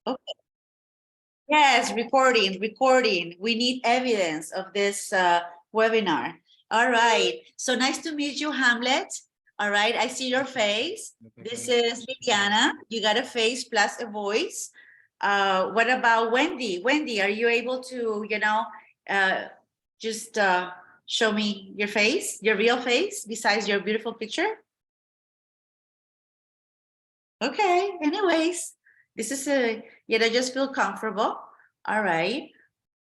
Okay. Yes, recording. We need evidence of this webinar. All right. So nice to meet you, Hamlet. All right. I see your face. This is Liliana. You got a face plus a voice. What about Wendy? Wendy, are you able to, just show me your face, your real face, besides your beautiful picture? Okay. Anyways, this is I just feel comfortable. All right.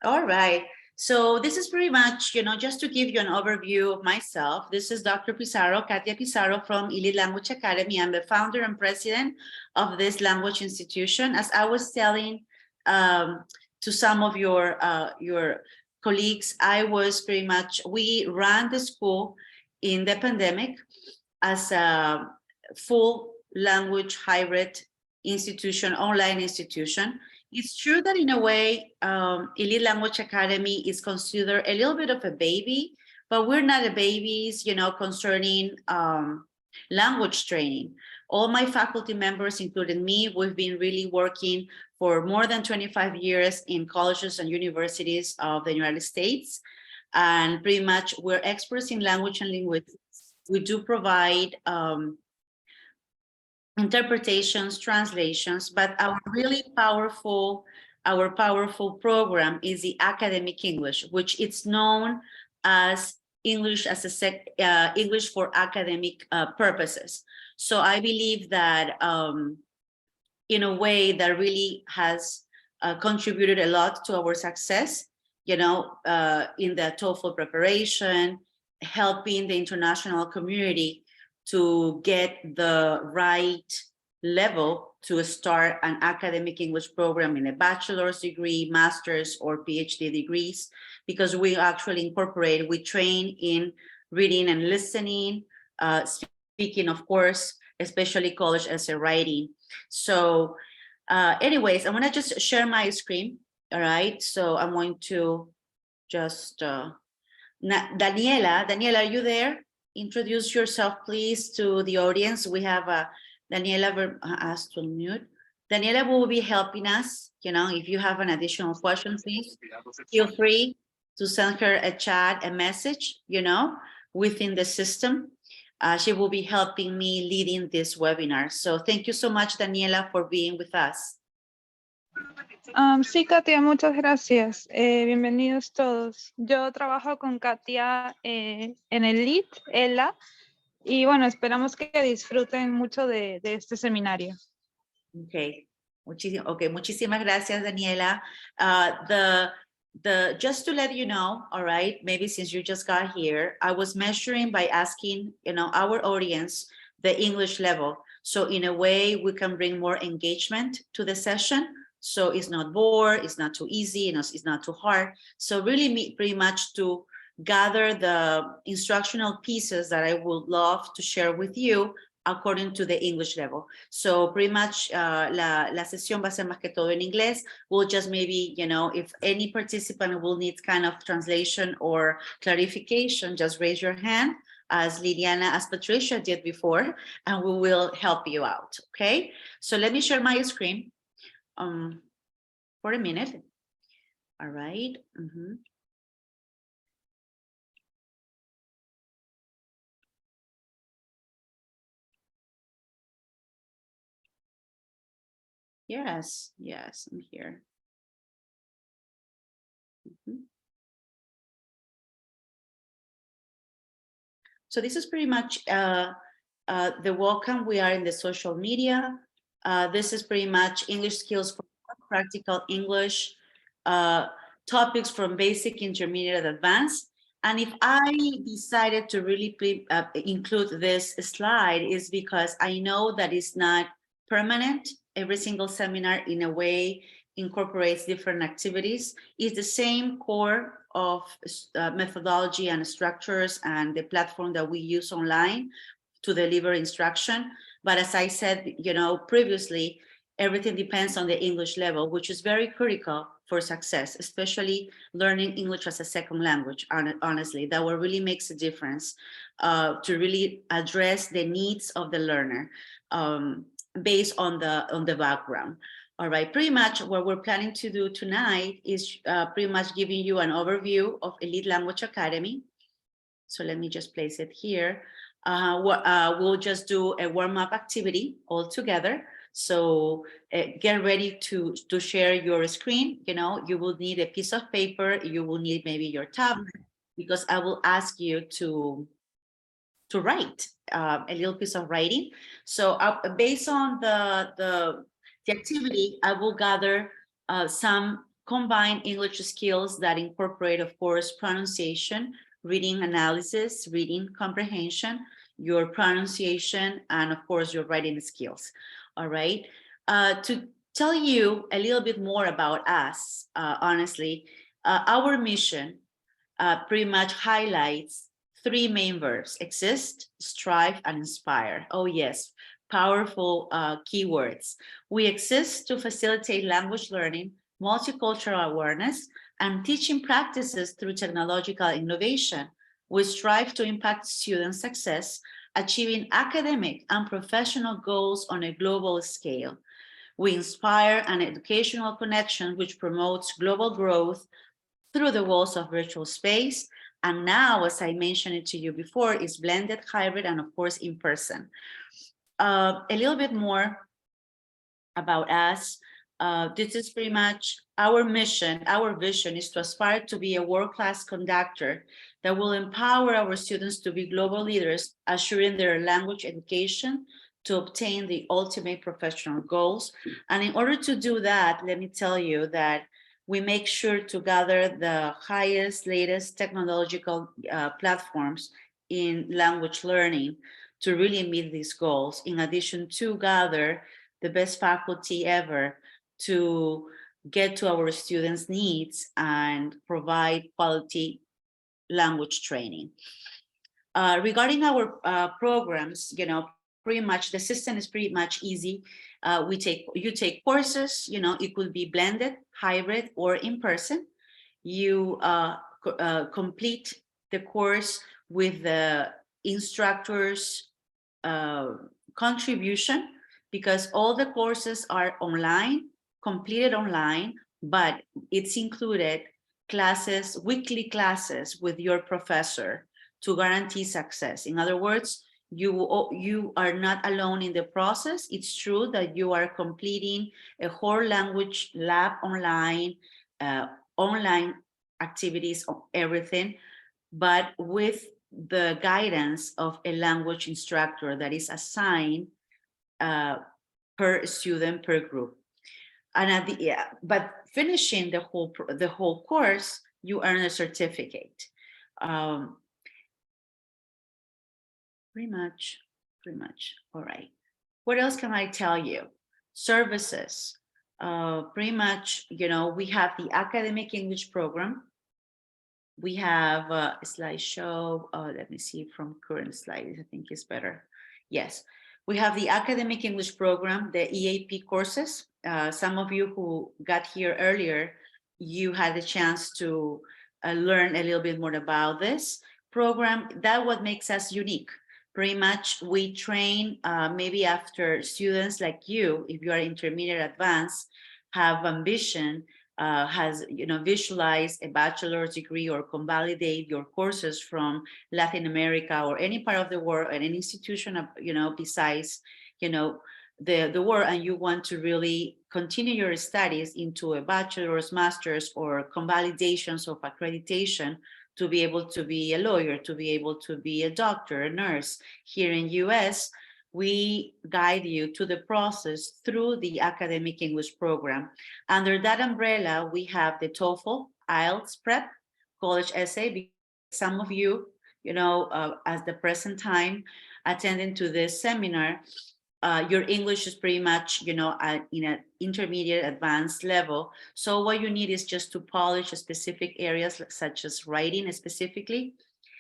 All right. So this is pretty much, just to give you an overview of myself. This is Dr. Pizarro, Katia Pizarro from ELA Language Academy. I'm the founder and president of this language institution. As I was telling to some of your colleagues, we ran the school in the pandemic as a full language hybrid institution, online institution. It's true that in a way, Elite Language Academy is considered a little bit of a baby, but we're not a babies, concerning language training. All my faculty members, including me, we've been really working for more than 25 years in colleges and universities of the United States. And pretty much we're experts in language and linguistics. We do provide interpretations, translations, but our powerful program is the academic English, which it's known as English English for academic purposes. So I believe that in a way that really has contributed a lot to our success, in the TOEFL preparation, helping the international community to get the right level to start an academic English program in a bachelor's degree, master's, or PhD degrees, because we actually we train in reading and listening, speaking, of course, especially college essay writing. So anyways, I want to just share my screen. All right, so I'm going to just, Daniela, are you there? Introduce yourself, please, to the audience. We have Daniela asked to unmute. Daniela will be helping us. If you have an additional question, please feel free to send her a message, within the system. She will be helping me leading this webinar. So thank you so much, Daniela, for being with us. Sí, Katia, muchas gracias. Bienvenidos todos. Yo trabajo con Katia en el LEAD, ELA, y bueno, esperamos que disfruten mucho de este seminario. Okay. Muchísimas gracias, Daniela. Just to let you know, all right, maybe since you just got here, I was measuring by asking, our audience the English level. So in a way, we can bring more engagement to the session. So it's not bored, it's not too easy, it's not too hard. So really pretty much to gather the instructional pieces that I would love to share with you according to the English level. So pretty much la sesión va a ser más que todo en inglés. We'll just maybe, if any participant will need kind of translation or clarification, just raise your hand as Patricia did before, and we will help you out, okay? So let me share my screen for a minute. All right. Yes, I'm here. So this is pretty much the welcome. We are in the social media. This is pretty much English skills for practical English, topics from basic, intermediate, advanced. And if I decided to really include this slide is because I know that it's not permanent. Every single seminar in a way incorporates different activities. It's the same core of methodology and structures and the platform that we use online to deliver instruction. But as I said, previously, everything depends on the English level, which is very critical for success, especially learning English as a second language. Honestly, that will really makes a difference to really address the needs of the learner based on the background. All right, pretty much what we're planning to do tonight is pretty much giving you an overview of Elite Language Academy. So let me just place it here. We'll just do a warm-up activity all together. So get ready to share your screen. You know, you will need a piece of paper. You will need maybe your tablet, because I will ask you to write a little piece of writing. So based on the activity, I will gather some combined English skills that incorporate, of course, pronunciation, reading analysis, reading comprehension, your pronunciation, and of course, your writing skills. All right. To tell you a little bit more about us, honestly, our mission pretty much highlights three main verbs: exist, strive, and inspire. Oh yes, powerful keywords. We exist to facilitate language learning, multicultural awareness, and teaching practices through technological innovation. We strive to impact student success, achieving academic and professional goals on a global scale. We inspire an educational connection which promotes global growth through the walls of virtual space. And now, as I mentioned it to you before, is blended, hybrid, and of course, in person. A little bit more about us. This is pretty much our mission. Our vision is to aspire to be a world-class conductor that will empower our students to be global leaders, assuring their language education to obtain the ultimate professional goals. And in order to do that, let me tell you that we make sure to gather the highest, latest technological platforms in language learning to really meet these goals, in addition to gather the best faculty ever to get to our students' needs and provide quality language training. Regarding our programs, you know, pretty much the system is pretty much easy. You take courses, you know, it could be blended, hybrid, or in person. You complete the course with the instructor's contribution, because all the courses are online, completed online, but it's included classes, weekly classes with your professor to guarantee success. In other words, you are not alone in the process. It's true that you are completing a whole language lab online, online activities, everything, but with the guidance of a language instructor that is assigned per student, per group. And at the but finishing the whole course, you earn a certificate. Pretty much. All right. What else can I tell you? Services. Pretty much, you know, we have the academic English program. We have a slideshow. Let me see from current slides. I think it's better. Yes. We have the academic English program, the EAP courses. Some of you who got here earlier, you had the chance to learn a little bit more about this program. That's what makes us unique. Pretty much we train maybe after students like you, if you are intermediate advanced, have ambition, has, you know, visualized a bachelor's degree or convalidate your courses from Latin America or any part of the world, and an institution of, you know, besides, you know, the world, and you want to really continue your studies into a bachelor's, master's, or convalidations of accreditation to be able to be a lawyer, to be able to be a doctor, a nurse. Here in US, we guide you to the process through the academic English program. Under that umbrella, we have the TOEFL, IELTS prep, college essay. Some of you, you know, at the present time, attending to this seminar, your English is pretty much, you know, in an intermediate advanced level. So what you need is just to polish specific areas such as writing specifically.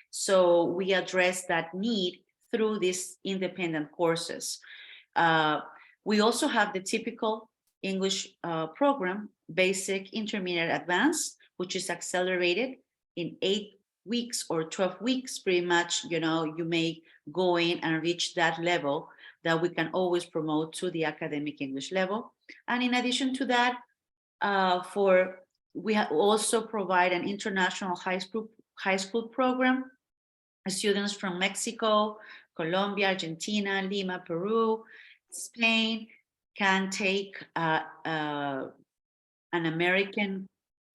So we address that need through these independent courses. We also have the typical English program, basic, intermediate, advanced, which is accelerated in 8 weeks or 12 weeks, pretty much, you know, you may go in and reach that level that we can always promote to the academic English level. And in addition to that, we also provide an international high school program. Students from Mexico, Colombia, Argentina, Lima, Peru, Spain can take an American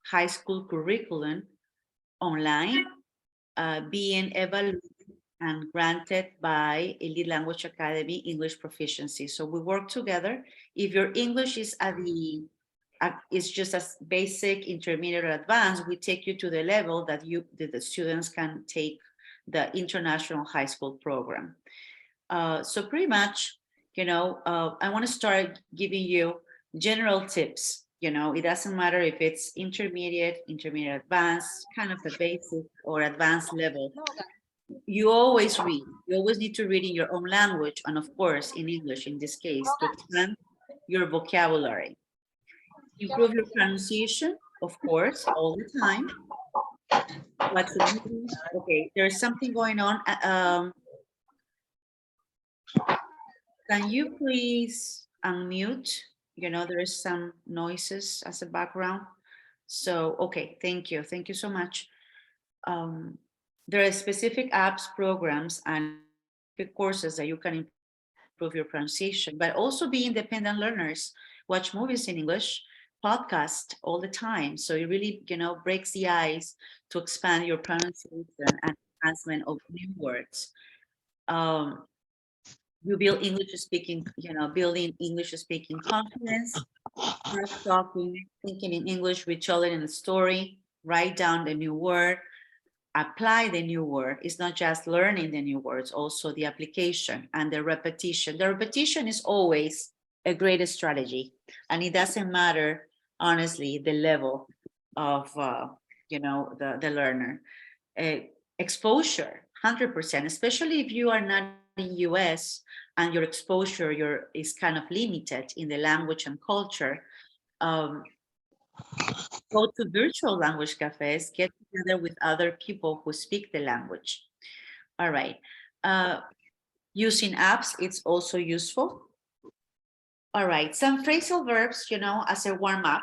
high school curriculum online, being evaluated and granted by Elite Language Academy English Proficiency. So we work together. If your English is it's just as basic, intermediate, or advanced, we take you to the level that the students can take the international high school program. So pretty much, I want to start giving you general tips. It doesn't matter if it's intermediate, advanced, kind of the basic or advanced level. You always read. You always need to read in your own language, and of course in English in this case, to expand your vocabulary. Improve your pronunciation, of course, all the time. Okay, there's something going on. Can you please unmute? There's some noises as a background. So, okay, thank you. Thank you so much. There are specific apps, programs, and courses that you can improve your pronunciation, but also be independent learners. Watch movies in English, podcast all the time. So it really, breaks the ice to expand your pronunciation and enhancement of new words. You build English speaking, building English speaking confidence, talking, thinking in English, retelling a story, write down the new word, apply the new word. It's not just learning the new words, also the application and the repetition. The repetition is always a great strategy, and it doesn't matter, honestly, the level of, the learner. Exposure, 100%, especially if you are not in US and your exposure is kind of limited in the language and culture. Go to virtual language cafes, get together with other people who speak the language. All right. Using apps, it's also useful. All right, some phrasal verbs, as a warm-up.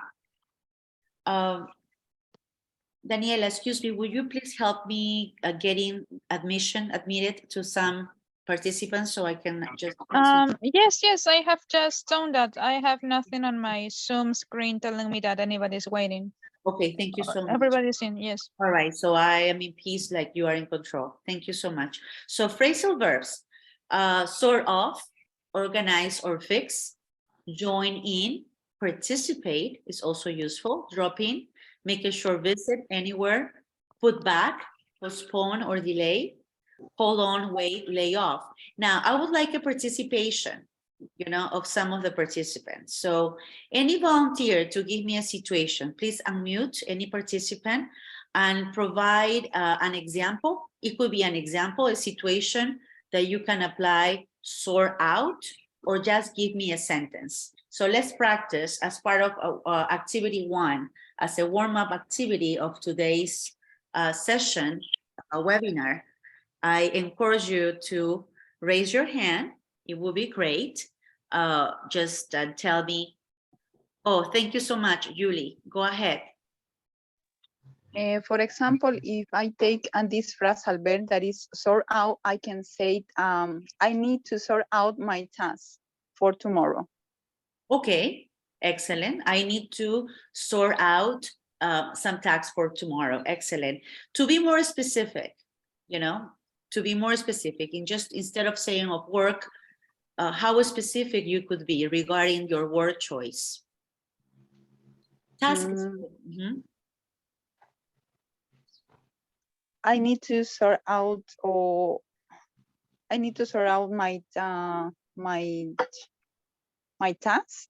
Daniela, excuse me, will you please help me getting admitted to some participants so I can just... Yes, I have just done that. I have nothing on my Zoom screen telling me that anybody's waiting. Okay, thank you so much. Everybody's in, yes. All right, so I am in peace, like you are in control. Thank you so much. So phrasal verbs, sort of, organize or fix, join in, participate is also useful, drop in, make a short visit anywhere, put back, postpone or delay, hold on, wait, lay off. Now, I would like a participation, of some of the participants. So any volunteer to give me a situation, please unmute any participant and provide an example. It could be an example, a situation that you can apply, sort out, or just give me a sentence. So let's practice as part of activity 1, as a warm-up activity of today's session, a webinar. I encourage you to raise your hand. It would be great. Just tell me. Oh, thank you so much, Yuli. Go ahead. For example, if I take this phrasal verb that is sort out, I can say, I need to sort out my tasks for tomorrow. Okay, excellent. I need to sort out some tasks for tomorrow. Excellent. To be more specific, to be more specific, in just instead of saying of work, how specific you could be regarding your word choice. Tasks. I need to sort out, or I need to sort out my task.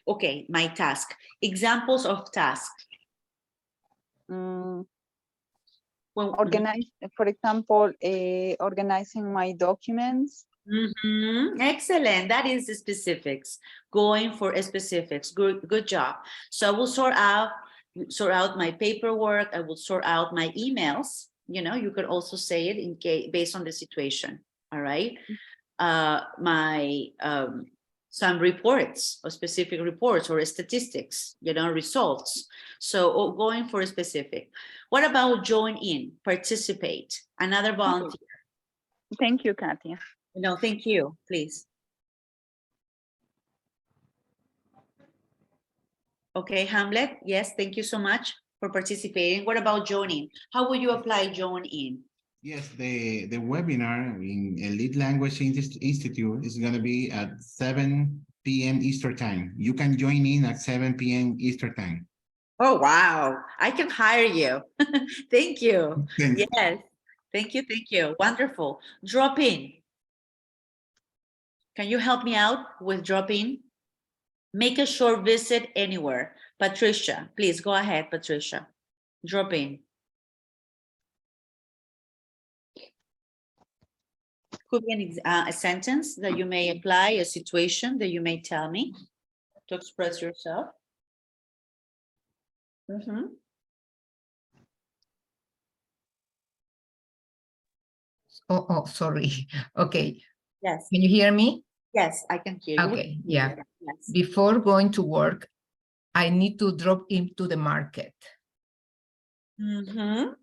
Okay, my task. Examples of tasks. Organize, for example, organizing my documents. Excellent. That is the specifics. Going for specifics. Good job. So I will sort out my paperwork. I will sort out my emails. You could also say it in case based on the situation. All right. some reports or specific reports or statistics, results. So going for a specific. What about join in, participate, another volunteer? Thank you, Katia. No, thank you, please. Okay, Hamlet, yes, thank you so much for participating. What about joining? How will you apply join in? Yes, the webinar in Elite Language Institute is going to be at 7 p.m. Eastern time. You can join in at 7 p.m. Eastern time. Oh, wow. I can hire you. Thank you. Thank you. Yes. Thank you. Wonderful. Drop in. Can you help me out with drop in? Make a short visit anywhere. Patricia, please go ahead, Patricia. Drop in. Could be a sentence that you may apply, a situation that you may tell me to express yourself. Oh, sorry. Okay. Yes. Can you hear me? Yes, I can hear you. Okay, yeah. Yes. Before going to work, I need to drop into the market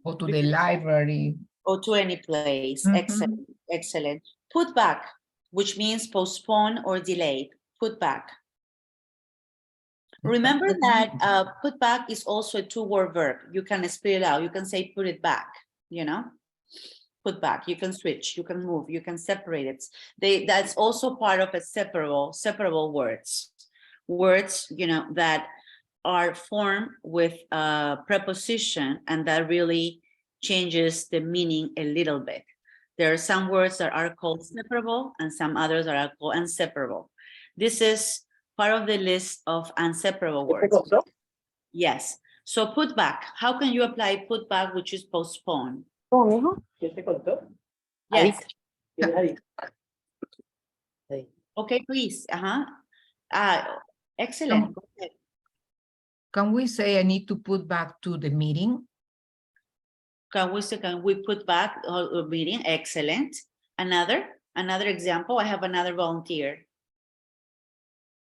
or to the library. Or to any place. Excellent. Excellent. Put back, which means postpone or delay. Put back. Remember that put back is also a two-word verb. You can spell it out. You can say put it back, put back. You can switch, you can move, you can separate it. That's also part of a separable words. Words, that are formed with a preposition and that really changes the meaning a little bit. There are some words that are called separable and some others that are called inseparable. This is part of the list of inseparable words. Yes. So put back. How can you apply put back, which is postpone? Yes. Okay, please. Excellent. Go ahead. Can we say I need to put back to the meeting? Can we put back a meeting? Excellent. Another example. I have another volunteer.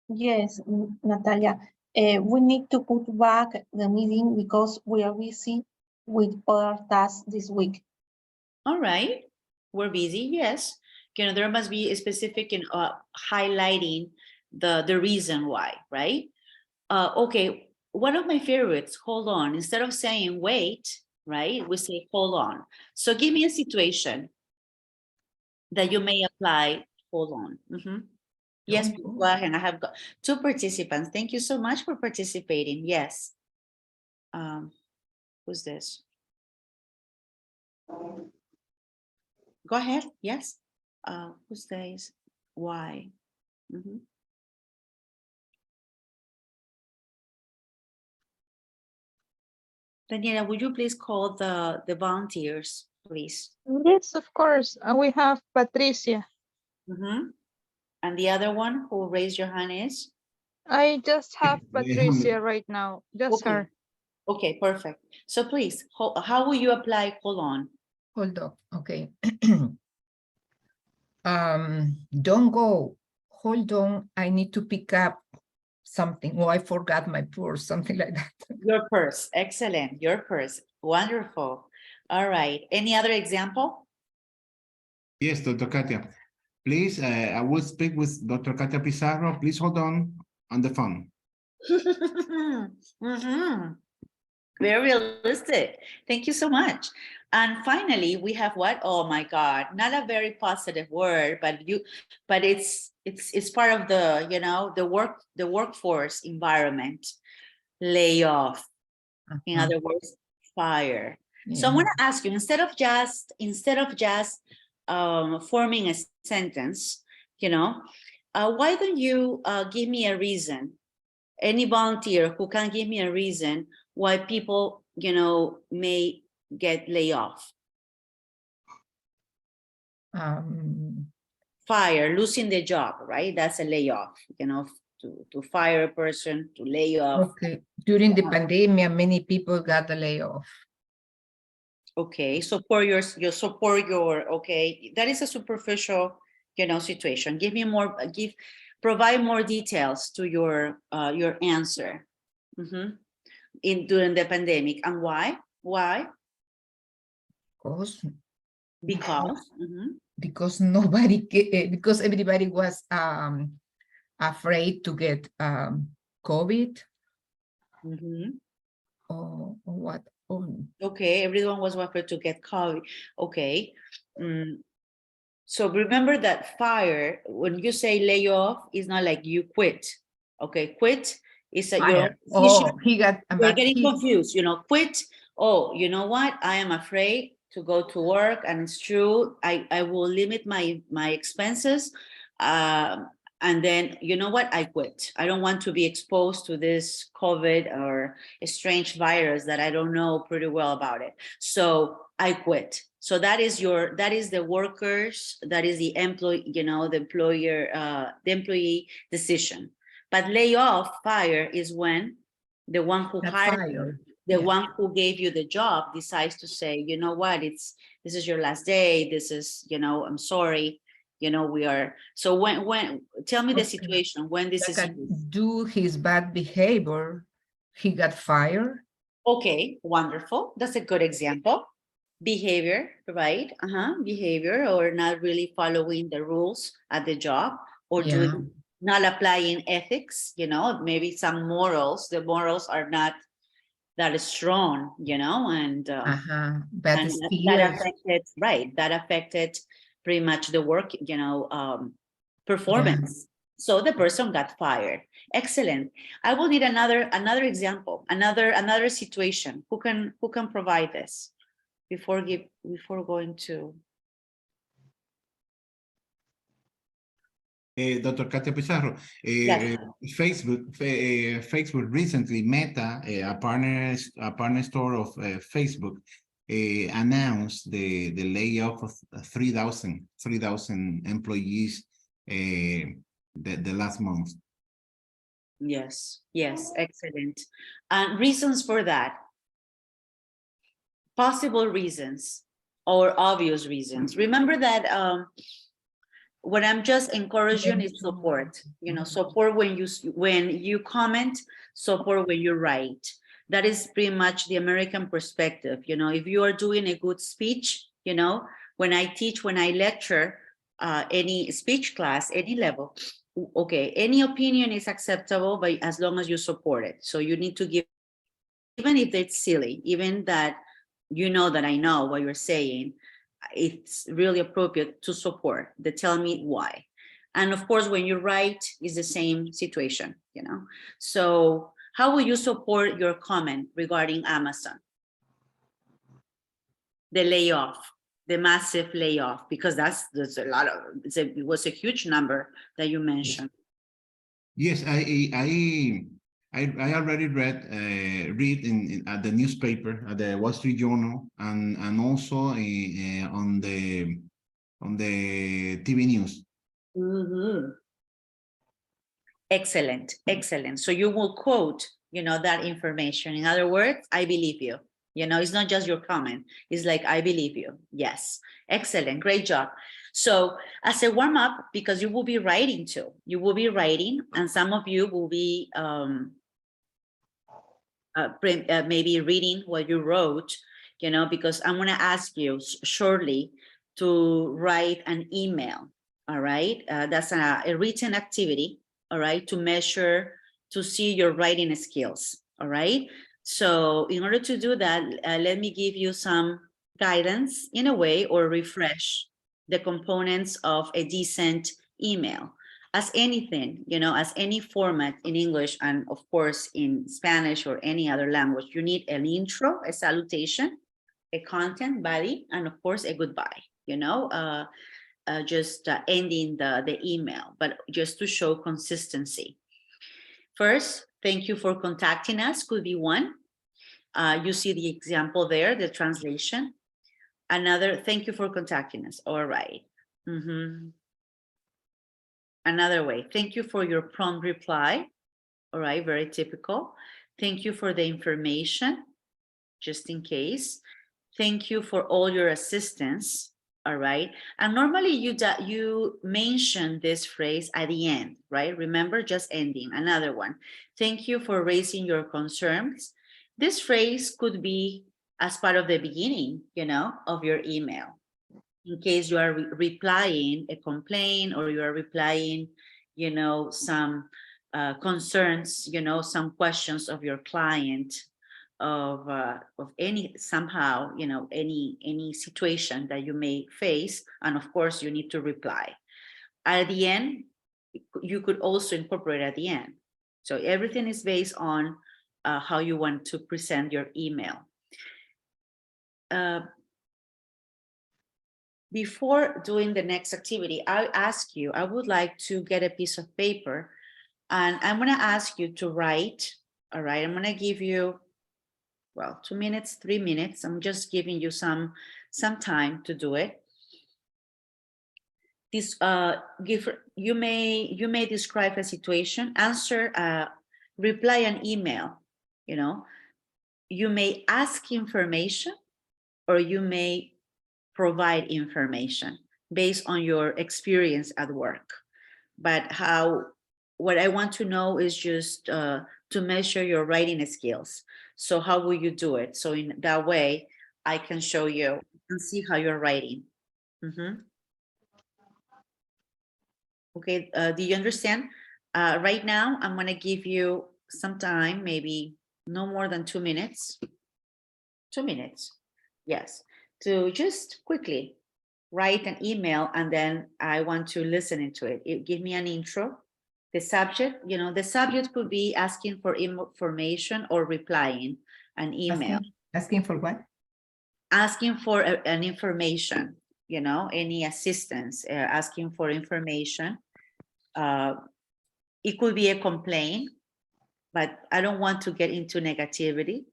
Yes, Natalia, we need to put back the meeting because we are busy with other tasks this week. All right, we're busy, yes. There must be a specific in highlighting the reason why, right? Okay, one of my favorites, hold on. Instead of saying wait, right, we say hold on. So give me a situation that you may apply, hold on. Yes, go ahead. I have got 2 participants. Thank you so much for participating. Yes. Who's this? Go ahead. Yes. Who's this? Why? Daniela, would you please call the volunteers, please? Yes, of course. We have Patricia. And the other one who raised your hand is? I just have Patricia right now, just her. Okay, perfect. So please, how will you apply hold on? Hold on. Okay. Don't go. Hold on. I need to pick up something. Oh, I forgot my purse, something like that. Your purse. Excellent. Your purse. Wonderful. All right. Any other example? Yes, Dr. Katia. Please, I will speak with Dr. Katia Pizarro. Please hold on the phone. Very realistic. Thank you so much. And finally, we have what? Oh my God, not a very positive word, but it's part of the workforce environment. Layoff. In other words, fire. So I want to ask you, instead of just forming a sentence, why don't you give me a reason? Any volunteer who can give me a reason why people, may get laid off. Fire, losing their job, right? That's a layoff, to fire a person, to lay off. Okay. During the pandemic, many people got the layoff. Okay, support okay. That is a superficial, situation. Give me more, provide more details to your answer. During the pandemic. And why? Why? Because Because. because nobody, because everybody was afraid to get COVID or what? Okay, everyone was afraid to get COVID. Okay. So remember that fire, when you say lay off, it's not like you quit. Okay, quit is a your Fire. Oh, he got. We're getting confused, quit. Oh, you know what? I am afraid to go to work, and it's true. I will limit my expenses. And then, you know what? I quit. I don't want to be exposed to this COVID or a strange virus that I don't know pretty well about it. So I quit. So that is the workers, that is the employee, the employer, the employee decision. But lay off, fire is when the one who hired you, the one who gave you the job decides to say, you know what, this is your last day. This is, I'm sorry. We are. So when tell me the situation when this is due his bad behavior, he got fired. Okay, wonderful. That's a good example. Behavior, right? Behavior, or not really following the rules at the job, or doing not applying ethics, maybe some morals. The morals are not that strong, and but and still, that affected, right? That affected pretty much the work, performance. So the person got fired. Excellent. I will need another example, another situation. Who can provide this before going to? Dr. Katia Pizarro, Yes. Facebook recently, Meta, a partner store of Facebook, announced the layoff of 3,000 employees the last month. Yes, excellent. And reasons for that? Possible reasons or obvious reasons. Remember that what I'm just encouraging is support. Support when you comment, support when you write. That is pretty much the American perspective. If you are doing a good speech, when I teach, when I lecture, any speech class, any level, okay, any opinion is acceptable, but as long as you support it. So you need to give, even if it's silly, even that that I know what you're saying, it's really appropriate to support. Tell me why. And of course, when you write, is the same situation, So how will you support your comment regarding Amazon? The layoff, the massive layoff, because there's a lot of, it was a huge number that you mentioned. Yes, I already read in at the newspaper, at the Wall Street Journal, and also on the TV news. Excellent. So you will quote, that information. In other words, I believe you. It's not just your comment. It's like, I believe you. Yes. Excellent. Great job. So as a warm up, because you will be writing too. You will be writing, and some of you will be maybe reading what you wrote, because I'm going to ask you shortly to write an email. All right. That's a written activity. All right. To measure, to see your writing skills. All right. So in order to do that, let me give you some guidance in a way, or refresh the components of a decent email. As anything, as any format in English, and of course in Spanish or any other language, you need an intro, a salutation, a content, body, and of course a goodbye, just ending the email, but just to show consistency. First, thank you for contacting us, could be one. You see the example there, the translation. Another, thank you for contacting us. All right. Another way, thank you for your prompt reply. All right, very typical. Thank you for the information, just in case. Thank you for all your assistance. All right. And normally you mention this phrase at the end, right? Remember, just ending. Another one. Thank you for raising your concerns. This phrase could be as part of the beginning, of your email. In case you are replying a complaint, or you are replying, some concerns, some questions of your client, of any somehow, any situation that you may face, and of course you need to reply at the end. You could also incorporate at the end. So everything is based on how you want to present your email. Before doing the next activity, I would like to get a piece of paper, and I'm going to ask you to write. All right, I'm going to give you, 2 minutes, 3 minutes. I'm just giving you some time to do it. This you may describe a situation, answer, reply an email. You may ask information, or you may provide information based on your experience at work. But what I want to know is just to measure your writing skills. So how will you do it? So in that way, I can show you and see how you're writing. Okay, do you understand? Right now, I'm going to give you some time, maybe no more than 2 minutes. 2 minutes, yes, to just quickly write an email, and then I want to listen into it. Give me an intro. The subject, the subject could be asking for information or replying an email. Asking for what? Asking for an information, any assistance, asking for information. It could be a complaint, but I don't want to get into negativity.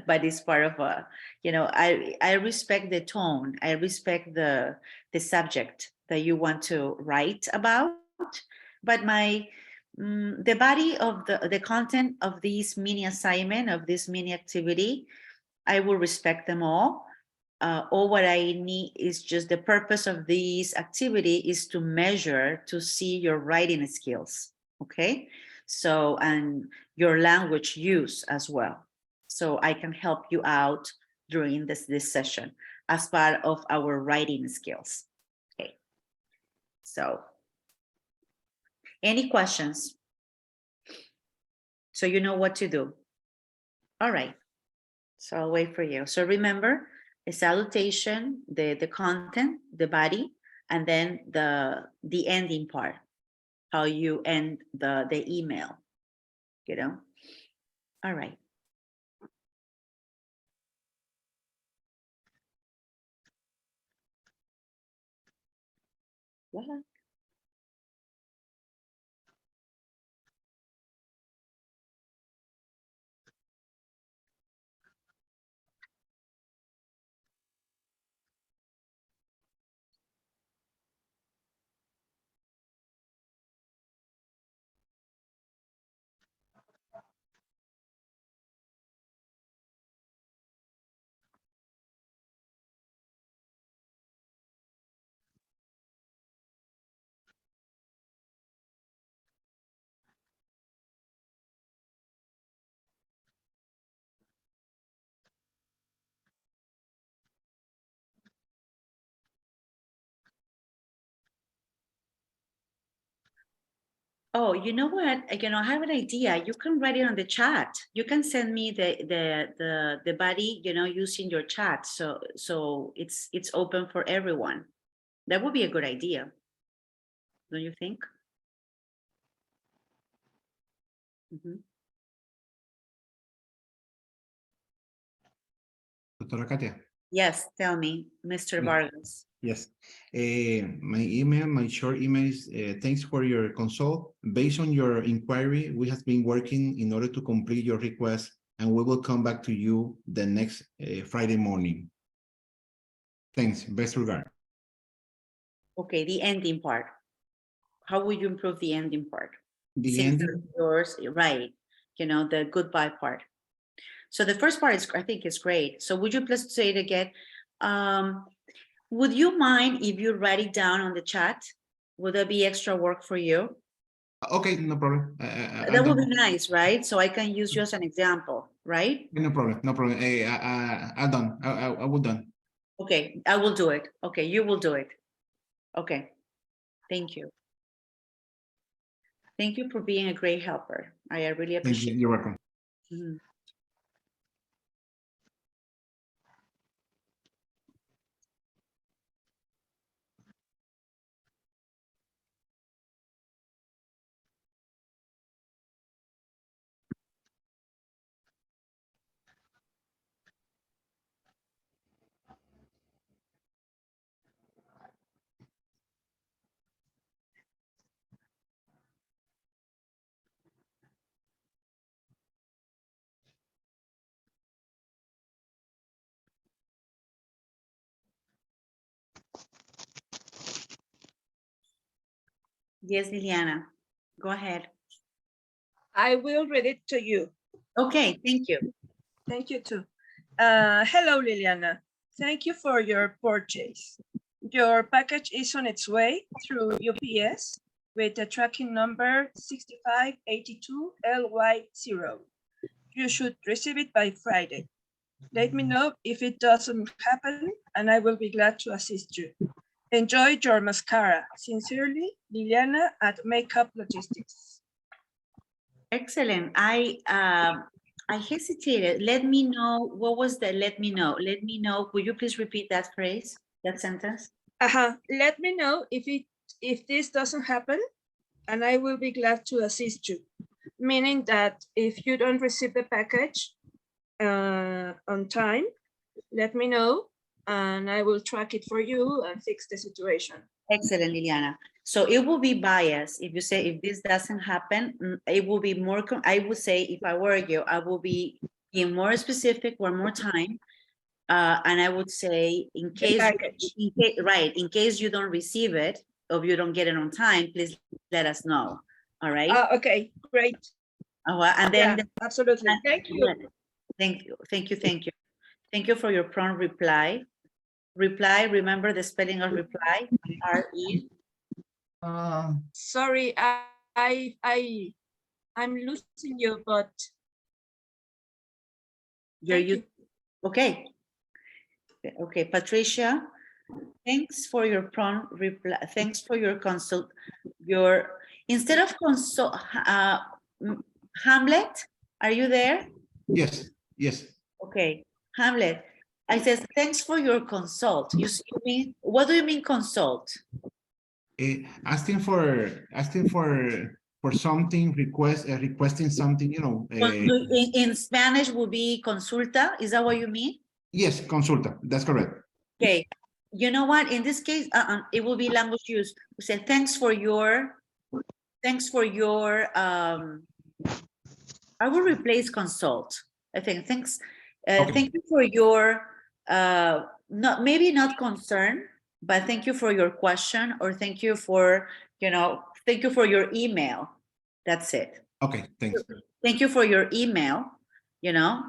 But it's part of I respect the tone. I respect the subject that you want to write about. But the body of the content of this mini assignment, of this mini activity, I will respect them all. All what I need is just the purpose of this activity is to measure, to see your writing skills. Okay. So, and your language use as well. So I can help you out during this session as part of our writing skills. Okay. So, any questions? So you know what to do. All right. So I'll wait for you. So remember, a salutation, the content, the body, and then the ending part, how you end the email, All right. Voila. Oh, you know what? I have an idea. You can write it on the chat. You can send me the body, using your chat. So it's open for everyone. That would be a good idea. Don't you think? Doctora Katia. Yes, tell me, Mr. Vargas. Yes. My short email is, thanks for your consult. Based on your inquiry, we have been working in order to complete your request, and we will come back to you the next Friday morning. Thanks. Best regard. Okay, the ending part. How would you improve the ending part? The ending? Yours, right. The goodbye part. So the first part I think is great. So would you please say it again? Would you mind if you write it down on the chat? Would that be extra work for you? Okay, no problem. That would be nice, right? So I can use you as an example, right? No problem, no problem. I'm done. I will done. Okay, I will do it. Okay, you will do it. Okay, thank you. Thank you for being a great helper. I really Thank you. appreciate You're welcome. it. Mhm. Yes, Liliana, go ahead. I will read it to you. Okay, thank you. Thank you too. Hello, Liliana. Thank you for your purchase. Your package is on its way through UPS with the tracking number 6582LY0. You should receive it by Friday. Let me know if it doesn't happen, and I will be glad to assist you. Enjoy your mascara. Sincerely, Liliana at Makeup Logistics. Excellent. I hesitated. Let me know. What was the let me know? Let me know. Could you please repeat that phrase, that sentence? Let me know if this doesn't happen, and I will be glad to assist you. Meaning that if you don't receive the package on time, let me know, and I will track it for you and fix the situation. Excellent, Liliana. So it will be biased if you say if this doesn't happen. It will be more. I would say if I were you, I will be being more specific, one more time, and I would say in case, right, in case you don't receive it or you don't get it on time, please let us know. All right. Okay, great. And then Yeah, absolutely. Thank you. Thank you. Thank you. Thank you. Thank you for your prompt reply. Reply. Remember the spelling of reply. R-E. Sorry, I'm losing you, but You. Okay. Okay, Patricia. Thanks for your prompt reply. Thanks for your consult. Instead of consult, Hamlet, are you there? Yes, yes. Okay, Hamlet. I says thanks for your consult. You mean, what do you mean consult? Asking for something, requesting something, you know. In Spanish would be consulta. Is that what you mean? Yes, consulta. That's correct. Okay. You know what? In this case, it will be language use. We say thanks for your. I will replace consult. I think thanks. Okay. Thank you for your maybe not concern, but thank you for your question, or thank you for thank you for your email. That's it. Okay, thanks. Thank you for your email.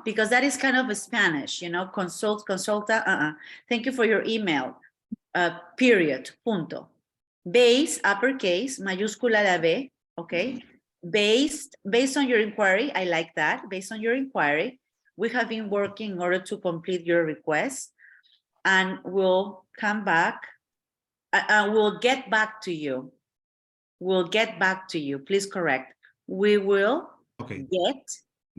Because that is kind of a Spanish. Consulta. Thank you for your email. Period. Punto. Base, uppercase, mayúscula la B. Okay. Based on your inquiry, I like that. Based on your inquiry, we have been working in order to complete your request, and we'll come back. We'll get back to you. We'll get back to you. Please correct. We will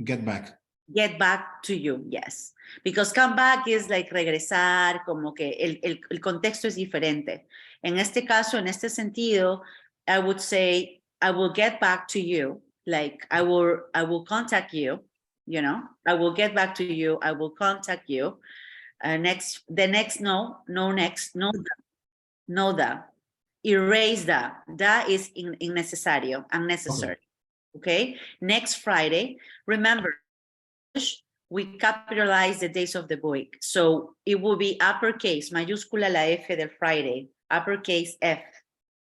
Get back. Get back to you, yes. Because come back is like regresar, como que el contexto es diferente. En este caso, en este sentido, I would say, I will get back to you. Like I will contact you, I will get back to you. I will contact you. Next, no da. Erase da. Da is innecesario, unnecessary. Okay. Next Friday, remember, we capitalize the days of the week. So it will be uppercase, mayúscula la F del Friday, uppercase F,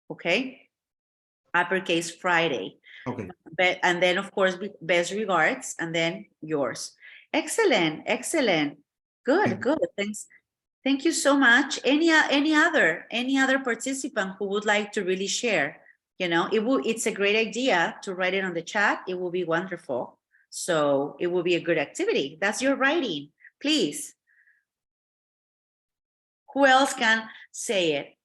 okay? Uppercase Friday. Okay. And then, of course, best regards, and then yours. Excellent, excellent. Good, good. Thanks. Thank you so much. Any other participant who would like to really share? You know, it's a great idea to write it on the chat. It will be wonderful. So it will be a good activity. That's your writing, please. Who else can say it?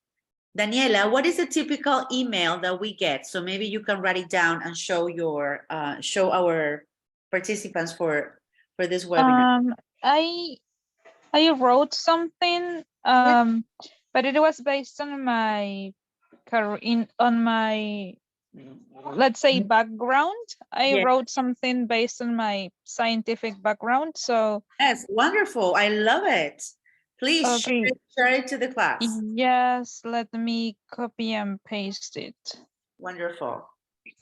Daniela, what is a typical email that we get? So maybe you can write it down and show your show our participants for this webinar. I wrote something, but it was based on my let's say background. I Yes. wrote something based on my scientific background. So Yes, wonderful. I love it. Please okay. share it to the class. Yes, let me copy and paste it. Wonderful.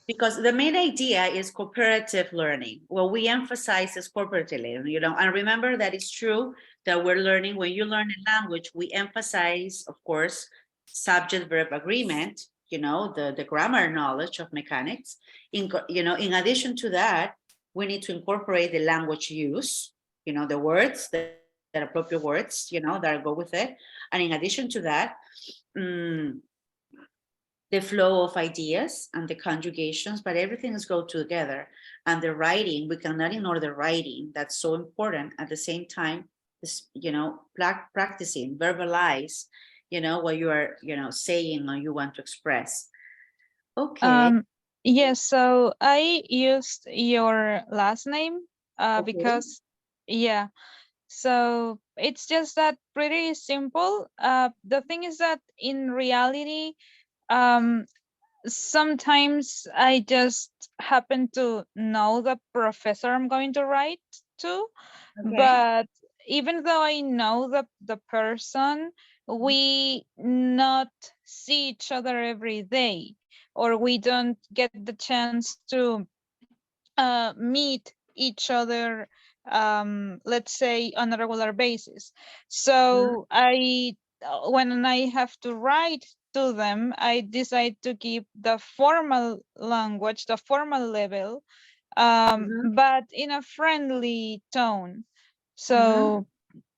Because the main idea is cooperative learning. What we emphasize is cooperative learning, you know, and remember that it's true that we're learning, when you learn a language, we emphasize, of course, subject-verb agreement, you know, the grammar knowledge of mechanics. In addition to that, we need to incorporate the language use, you know, the words, the appropriate words, you know, that go with it. And in addition to that, the flow of ideas and the conjugations, but everything is go together. And the writing, we cannot ignore the writing. That's so important. At the same time, this, you know, practicing, verbalize, you know, what you are, you know, saying or you want to express. Okay. Yes, so I used your last name Okay. because, yeah, so it's just that pretty simple. The thing is that in reality, sometimes I just happen to know the professor I'm going to write to, Okay. but even though I know the person, we not see each other every day, or we don't get the chance to meet each other, let's say on a regular basis. So when I have to write to them, I decide to keep the formal language, the formal level, but in a friendly tone. So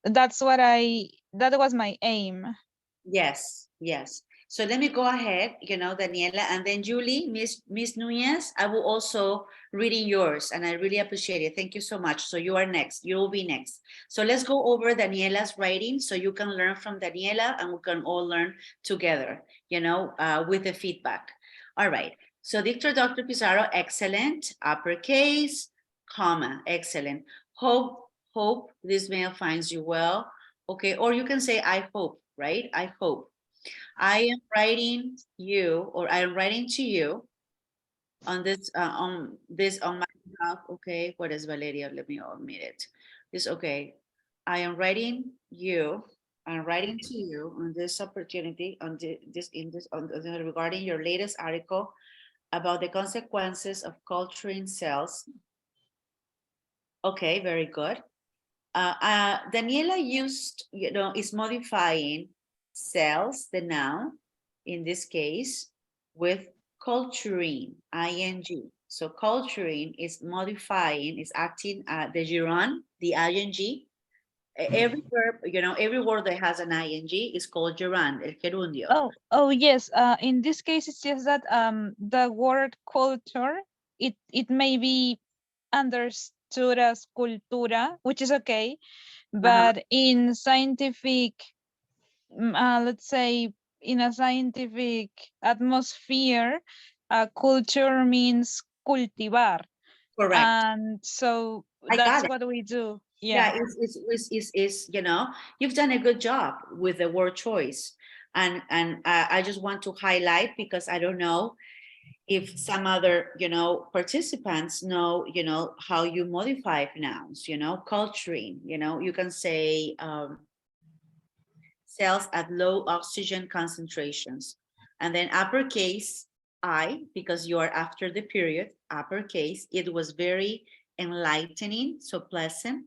that was my aim. Yes, yes. So let me go ahead, you know, Daniela, and then Julie, Miss Nunez, I will also reading yours, and I really appreciate it. Thank you so much. So you are next. You will be next. So let's go over Daniela's writing so you can learn from Daniela and we can all learn together, you know, with the feedback. All right. So Dr. Pizarro, excellent. Uppercase, comma, excellent. Hope this mail finds you well. Okay, or you can say I hope, right? I hope. I am writing you, or I am writing to you on my behalf. Okay, what is Valeria? Let me omit it. This okay. I am writing you. I'm writing to you on this opportunity regarding your latest article about the consequences of culturing cells. Okay, very good. Daniela used, you know, is modifying cells, the noun, in this case, with culturing, ing. So culturing is modifying, is acting the gerund, the ing. Every verb, you know, every word that has an ing is called gerund, el gerundio. Oh yes. In this case, it's just that the word culture, it may be understood as cultura, which is okay, but in scientific, let's say in a scientific atmosphere, culture means cultivar. Correct. And so that's what we do. Yeah, it's you know, you've done a good job with the word choice, and I just want to highlight, because I don't know if some other, you know, participants know, you know, how you modify nouns, you know, culturing, you know, you can say cells at low oxygen concentrations, and then uppercase I, because you are after the period, uppercase, it was very enlightening, so pleasant.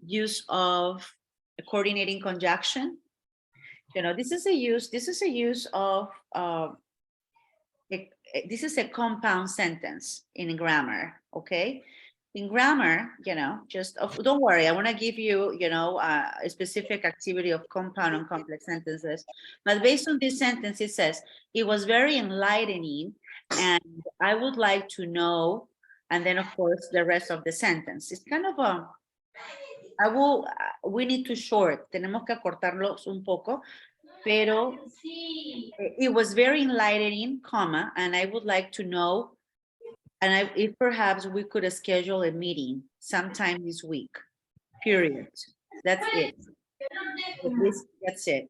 Use of a coordinating conjunction, you know, this is a use of this is a compound sentence in grammar. Okay, in grammar, you know, just don't worry. I want to give you, you know, a specific activity of compound and complex sentences. But based on this sentence, it says, it was very enlightening and I would like to know, and then of course, the rest of the sentence. It's kind of a, we need to short, tenemos que acortarlos un poco, pero it was very enlightening, comma, and I would like to know, and if perhaps we could schedule a meeting sometime this week, period. That's it. That's it.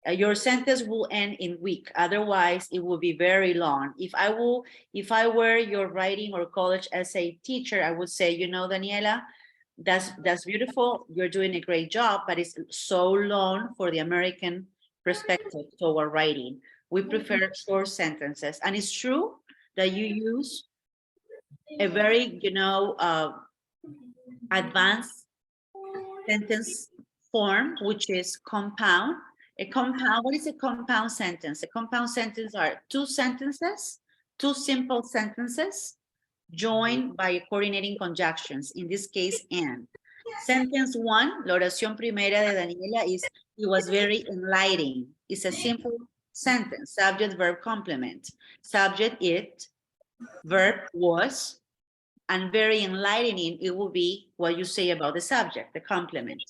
Your sentence will end in week. Otherwise, it will be very long. If I were your writing or college essay teacher, I would say, you know, Daniela, that's beautiful. You're doing a great job, but it's so long for the American perspective toward writing. We prefer short sentences. And it's true that you use a very, you know, advanced sentence form, which is compound. A compound, what is a compound sentence? A compound sentence are two sentences, two simple sentences, joined by coordinating conjunctions, in this case, and. Sentence one, la oración primera de Daniela is, it was very enlightening. It's a simple sentence, subject, verb, complement. Subject, it, verb, was, and very enlightening, it will be what you say about the subject, the complement.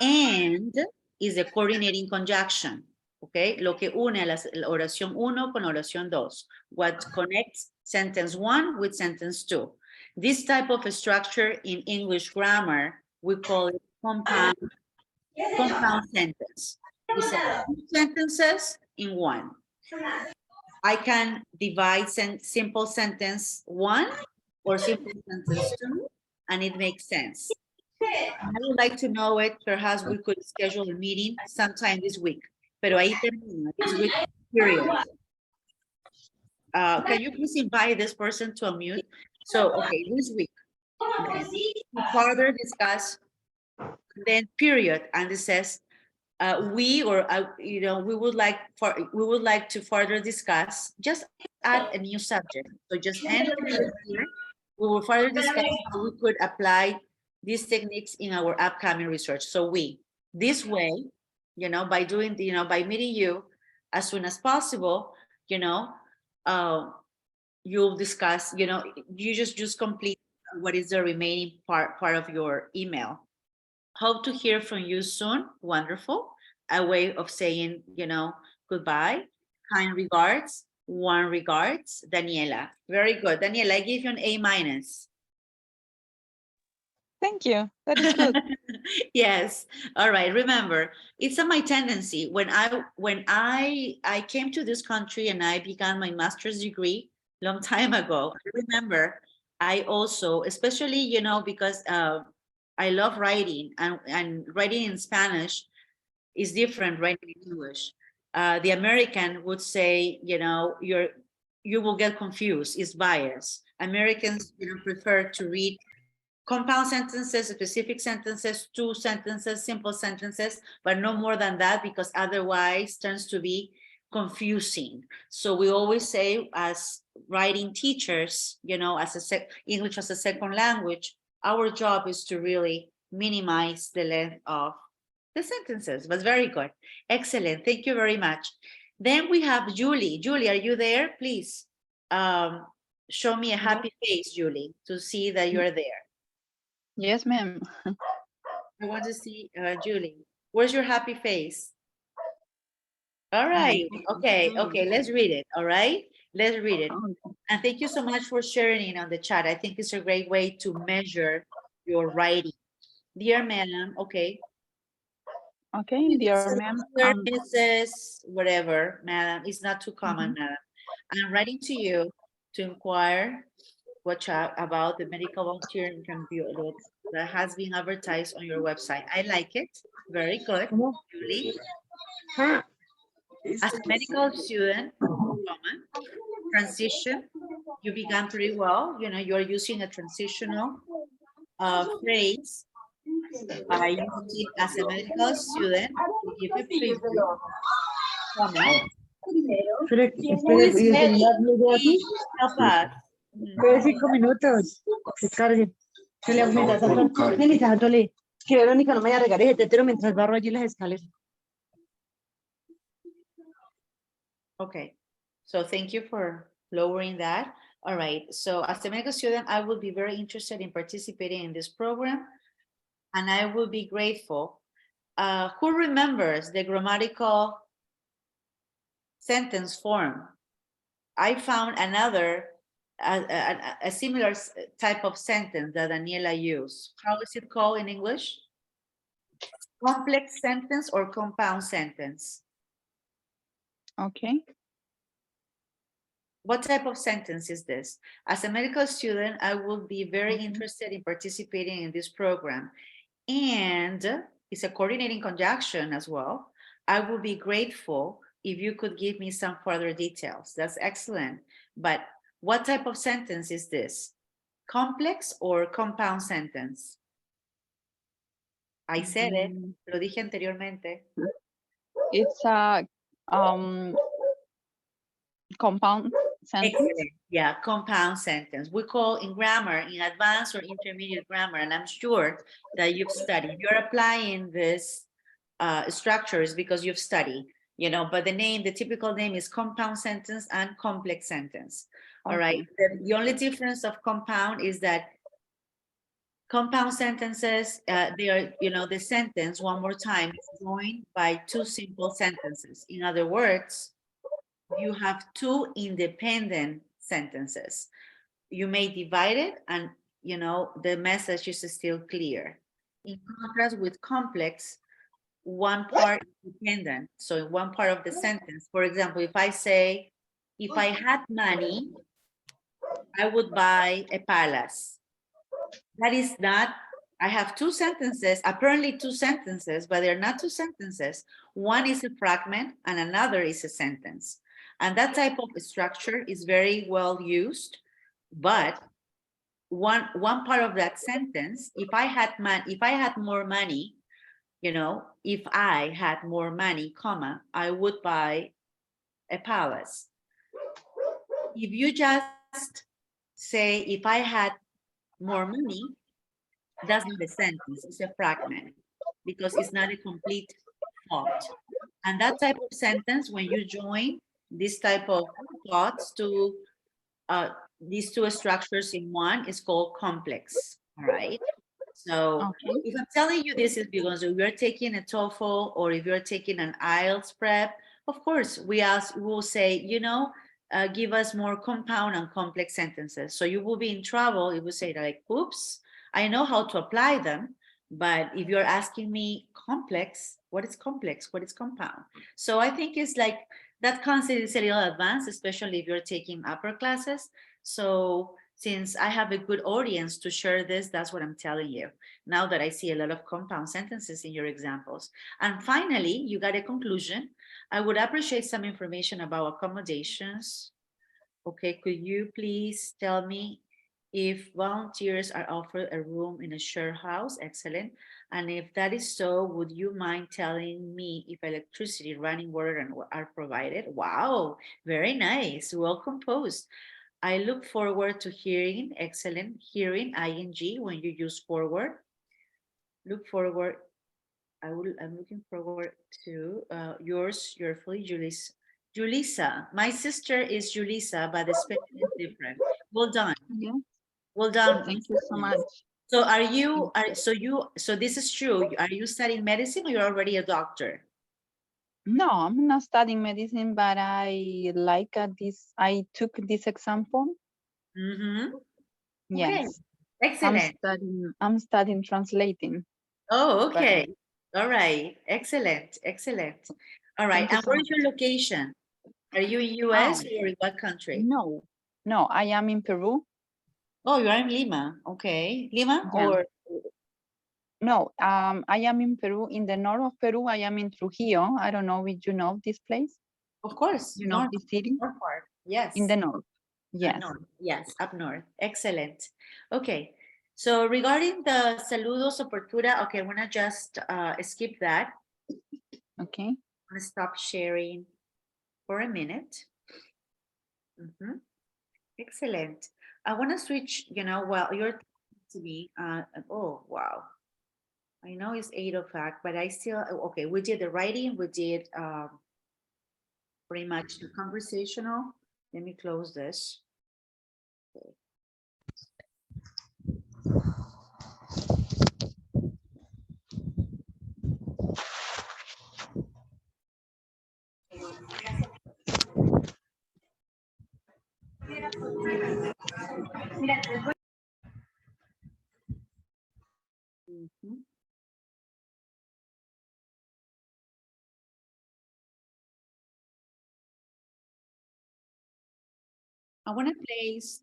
And is a coordinating conjunction, okay? Lo que une a la oración 1 con oración 2. What connects sentence 1 with sentence 2. This type of structure in English grammar, we call it compound sentence. It's two sentences in one. I can divide simple sentence 1 or simple sentence 2, and it makes sense. I would like to know it. Perhaps we could schedule a meeting sometime this week. Pero ahí termina, this week, period. Can you please invite this person to unmute? So, okay, this week. To further discuss, then period, and it says, we would like to further discuss. Just add a new subject. So just end here. We will further discuss how we could apply these techniques in our upcoming research. So this way, you know, by doing, you know, by meeting you as soon as possible, you know, you'll discuss, you know, you just complete what is the remaining part of your email. Hope to hear from you soon. Wonderful. A way of saying, you know, goodbye. Kind regards. Warm regards, Daniela. Very good. Daniela, I give you an A-. Thank you. That is good. Yes. All right. Remember, it's my tendency when I came to this country and I began my master's degree long time ago. I remember I also, especially, you know, because I love writing and writing in Spanish is different writing in English. The American would say, you know, you will get confused. It's bias. Americans, you know, prefer to read compound sentences, specific sentences, two sentences, simple sentences, but no more than that, because otherwise tends to be confusing. So we always say, as writing teachers, you know, as English as a second language, our job is to really minimize the length of the sentences. But very good. Excellent. Thank you very much. Then we have Julie. Julie, are you there? Please show me a happy face, Julie, to see that you're there. Yes, ma'am. I want to see Julie. Where's your happy face? All right. Okay. Okay. Let's read it. All right. Let's read it. And thank you so much for sharing it on the chat. I think it's a great way to measure your writing. Dear madam. Okay. Okay, dear ma'am. Mrs. Whatever, madam. It's not too common, madam. I'm writing to you to inquire about the medical volunteer interview that has been advertised on your website. I like it. Very good, Julie. As a medical student, transition, you began pretty well. You know, you're using a transitional phrase by using as a medical student to give a preview. Comment. Who is ready? Help us. 5 minutos. Que cargue. Que Verónica no me vaya a regar ese tetero mientras barro allí las escaleras. Okay, so thank you for lowering that. All right, so as a medical student, I will be very interested in participating in this program, and I will be grateful. Who remembers the grammatical sentence form? I found another, a similar type of sentence that Daniela used. How is it called in English? Complex sentence or compound sentence? Okay. What type of sentence is this? As a medical student, I will be very Mhm. interested in participating in this program. And it's a coordinating conjunction as well. I will be grateful if you could give me some further details. That's excellent. But what type of sentence is this? Complex or compound sentence? I said it, lo dije anteriormente. It's a compound sentence. Excellent. Yeah, compound sentence. We call in grammar, in advanced or intermediate grammar, and I'm sure that you've studied. You're applying this structures because you've studied, you know, but the typical name is compound sentence and complex sentence. All right. The only difference of compound is that compound sentences, they are, you know, the sentence one more time is joined by two simple sentences. In other words, you have two independent sentences. You may divide it and, you know, the message is still clear. In contrast with complex, one part is dependent. So in one part of the sentence, for example, if I say, if I had money, I would buy a palace. That is not, I have two sentences, apparently two sentences, but they're not two sentences. One is a fragment and another is a sentence. And that type of structure is very well used, but one part of that sentence, if I had more money, you know, if I had more money, comma, I would buy a palace. If you just say, if I had more money, that's not a sentence, it's a fragment because it's not a complete thought. And that type of sentence, when you join this type of thoughts to these two structures in one, is called complex, all right? So if I'm telling you this is because if you're taking a TOEFL or if you're taking an IELTS prep, of course, we'll say, you know, give us more compound and complex sentences. So you will be in trouble. It will say like, oops, I know how to apply them, but if you're asking me complex, what is complex? What is compound? So I think it's like that concept is a little advanced, especially if you're taking upper classes. So since I have a good audience to share this, that's what I'm telling you. Now that I see a lot of compound sentences in your examples. And finally, you got a conclusion. I would appreciate some information about accommodations. Okay, could you please tell me if volunteers are offered a room in a share house? Excellent. And if that is so, would you mind telling me if electricity, running water are provided? Wow, very nice, well composed. I look forward to hearing, excellent, hearing, ing, when you use forward. Look forward, I'm looking forward to yours, your fully, Julissa. Julissa, my sister is Julissa, but the spelling is different. Well done. Yeah. Well done. Thank you so much. So so this is true. Are you studying medicine or you're already a doctor? No, I'm not studying medicine, but I like this. I took this example. Mm-hmm. Yes. Okay. Excellent. I'm studying translating. Oh, okay. All right. Excellent. Excellent. All right. And where is your location? Are you in US or in what country? No, I am in Peru. Oh, you are in Lima. Okay. Lima Yeah. or? No, I am in Peru. In the north of Peru, I am in Trujillo. I don't know if you know this place. Of course. You know this city? North part. Yes. In the north. Yes. North. Yes, up north. Excellent. Okay. So regarding the saludos, apertura, okay, I'm gonna just skip that. Okay. I'm gonna stop sharing for a minute. Excellent. I want to switch, you know, while you're to me. Oh, wow. I know it's 8 o'clock, but I still, okay, we did the writing, we did pretty much the conversational. Let me close this. Okay. Mhm. I want to place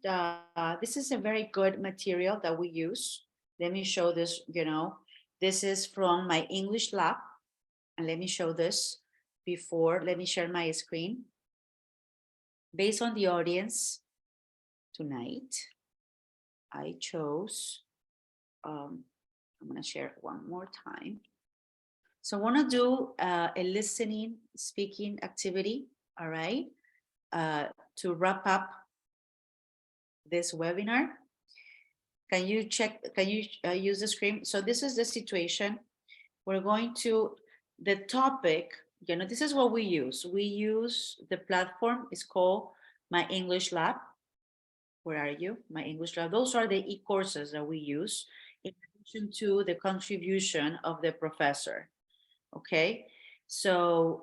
this is a very good material that we use. Let me show this, this is from my English lab. And let me show this before, let me share my screen. Based on the audience tonight, I chose, I'm going to share it one more time. So I want to do a listening, speaking activity, all right, to wrap up this webinar. Can you use the screen? So this is the situation. We're going to, the topic, this is what we use. We use the platform, it's called My English Lab. Where are you? My English Lab. Those are the e-courses that we use in addition to the contribution of the professor. Okay, so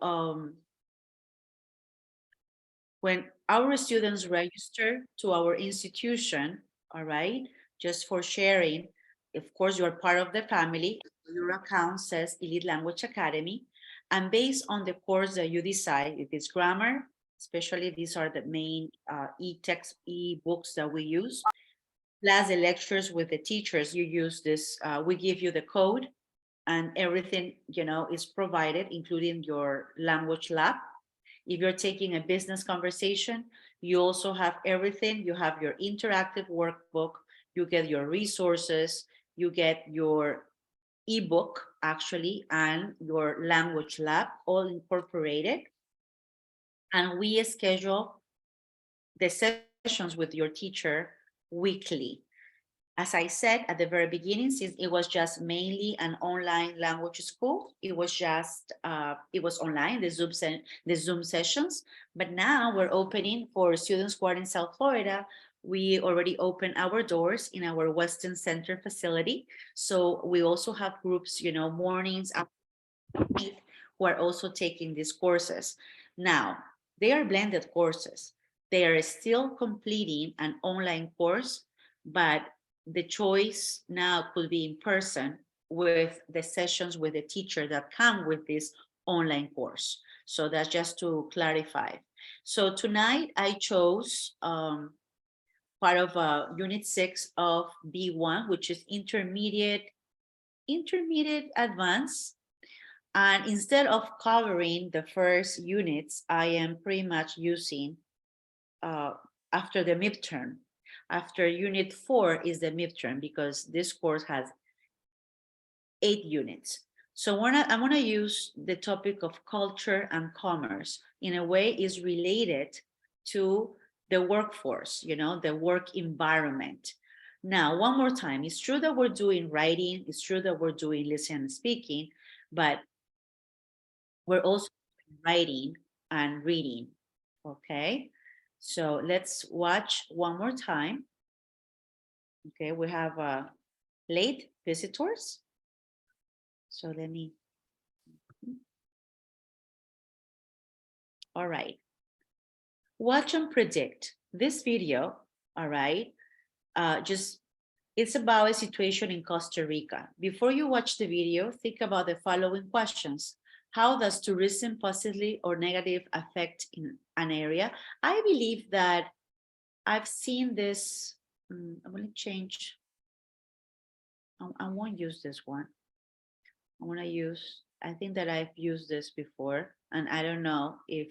when our students register to our institution, all right, just for sharing, of course, you're part of the family. Your account says Elite Language Academy. And based on the course that you decide, if it's grammar, especially these are the main e-text, e-books that we use, plus the lectures with the teachers, you use this, we give you the code and everything, is provided, including your language lab. If you're taking a business conversation, you also have everything. You have your interactive workbook, you get your resources, you get your ebook actually, and your language lab all incorporated. And we schedule the sessions with your teacher weekly. As I said at the very beginning, since it was just mainly an online language school, it was just, it was online, the Zoom sessions. But now we're opening for students who are in South Florida. We already opened our doors in our Weston Center facility. So we also have groups, mornings, afternoon, who are also taking these courses. Now, they are blended courses. They are still completing an online course, but the choice now could be in person with the sessions with the teacher that come with this online course. So that's just to clarify. So tonight I chose part of Unit 6 of B1, which is intermediate advanced. And instead of covering the first units, I am pretty much using after the midterm. After Unit 4 is the midterm, because this course has 8 units. So I want to use the topic of culture and commerce in a way is related to the workforce, the work environment. Now, one more time, it's true that we're doing writing, it's true that we're doing listening and speaking, but we're also writing and reading, okay? So let's watch one more time. Okay, we have late visitors. So let me, all right. Watch and predict. This video, all right, it's about a situation in Costa Rica. Before you watch the video, think about the following questions. How does tourism positively or negative affect in an area? I believe that I've seen this. I'm going to change. I won't use this one. I want to use, I think that I've used this before, and I don't know if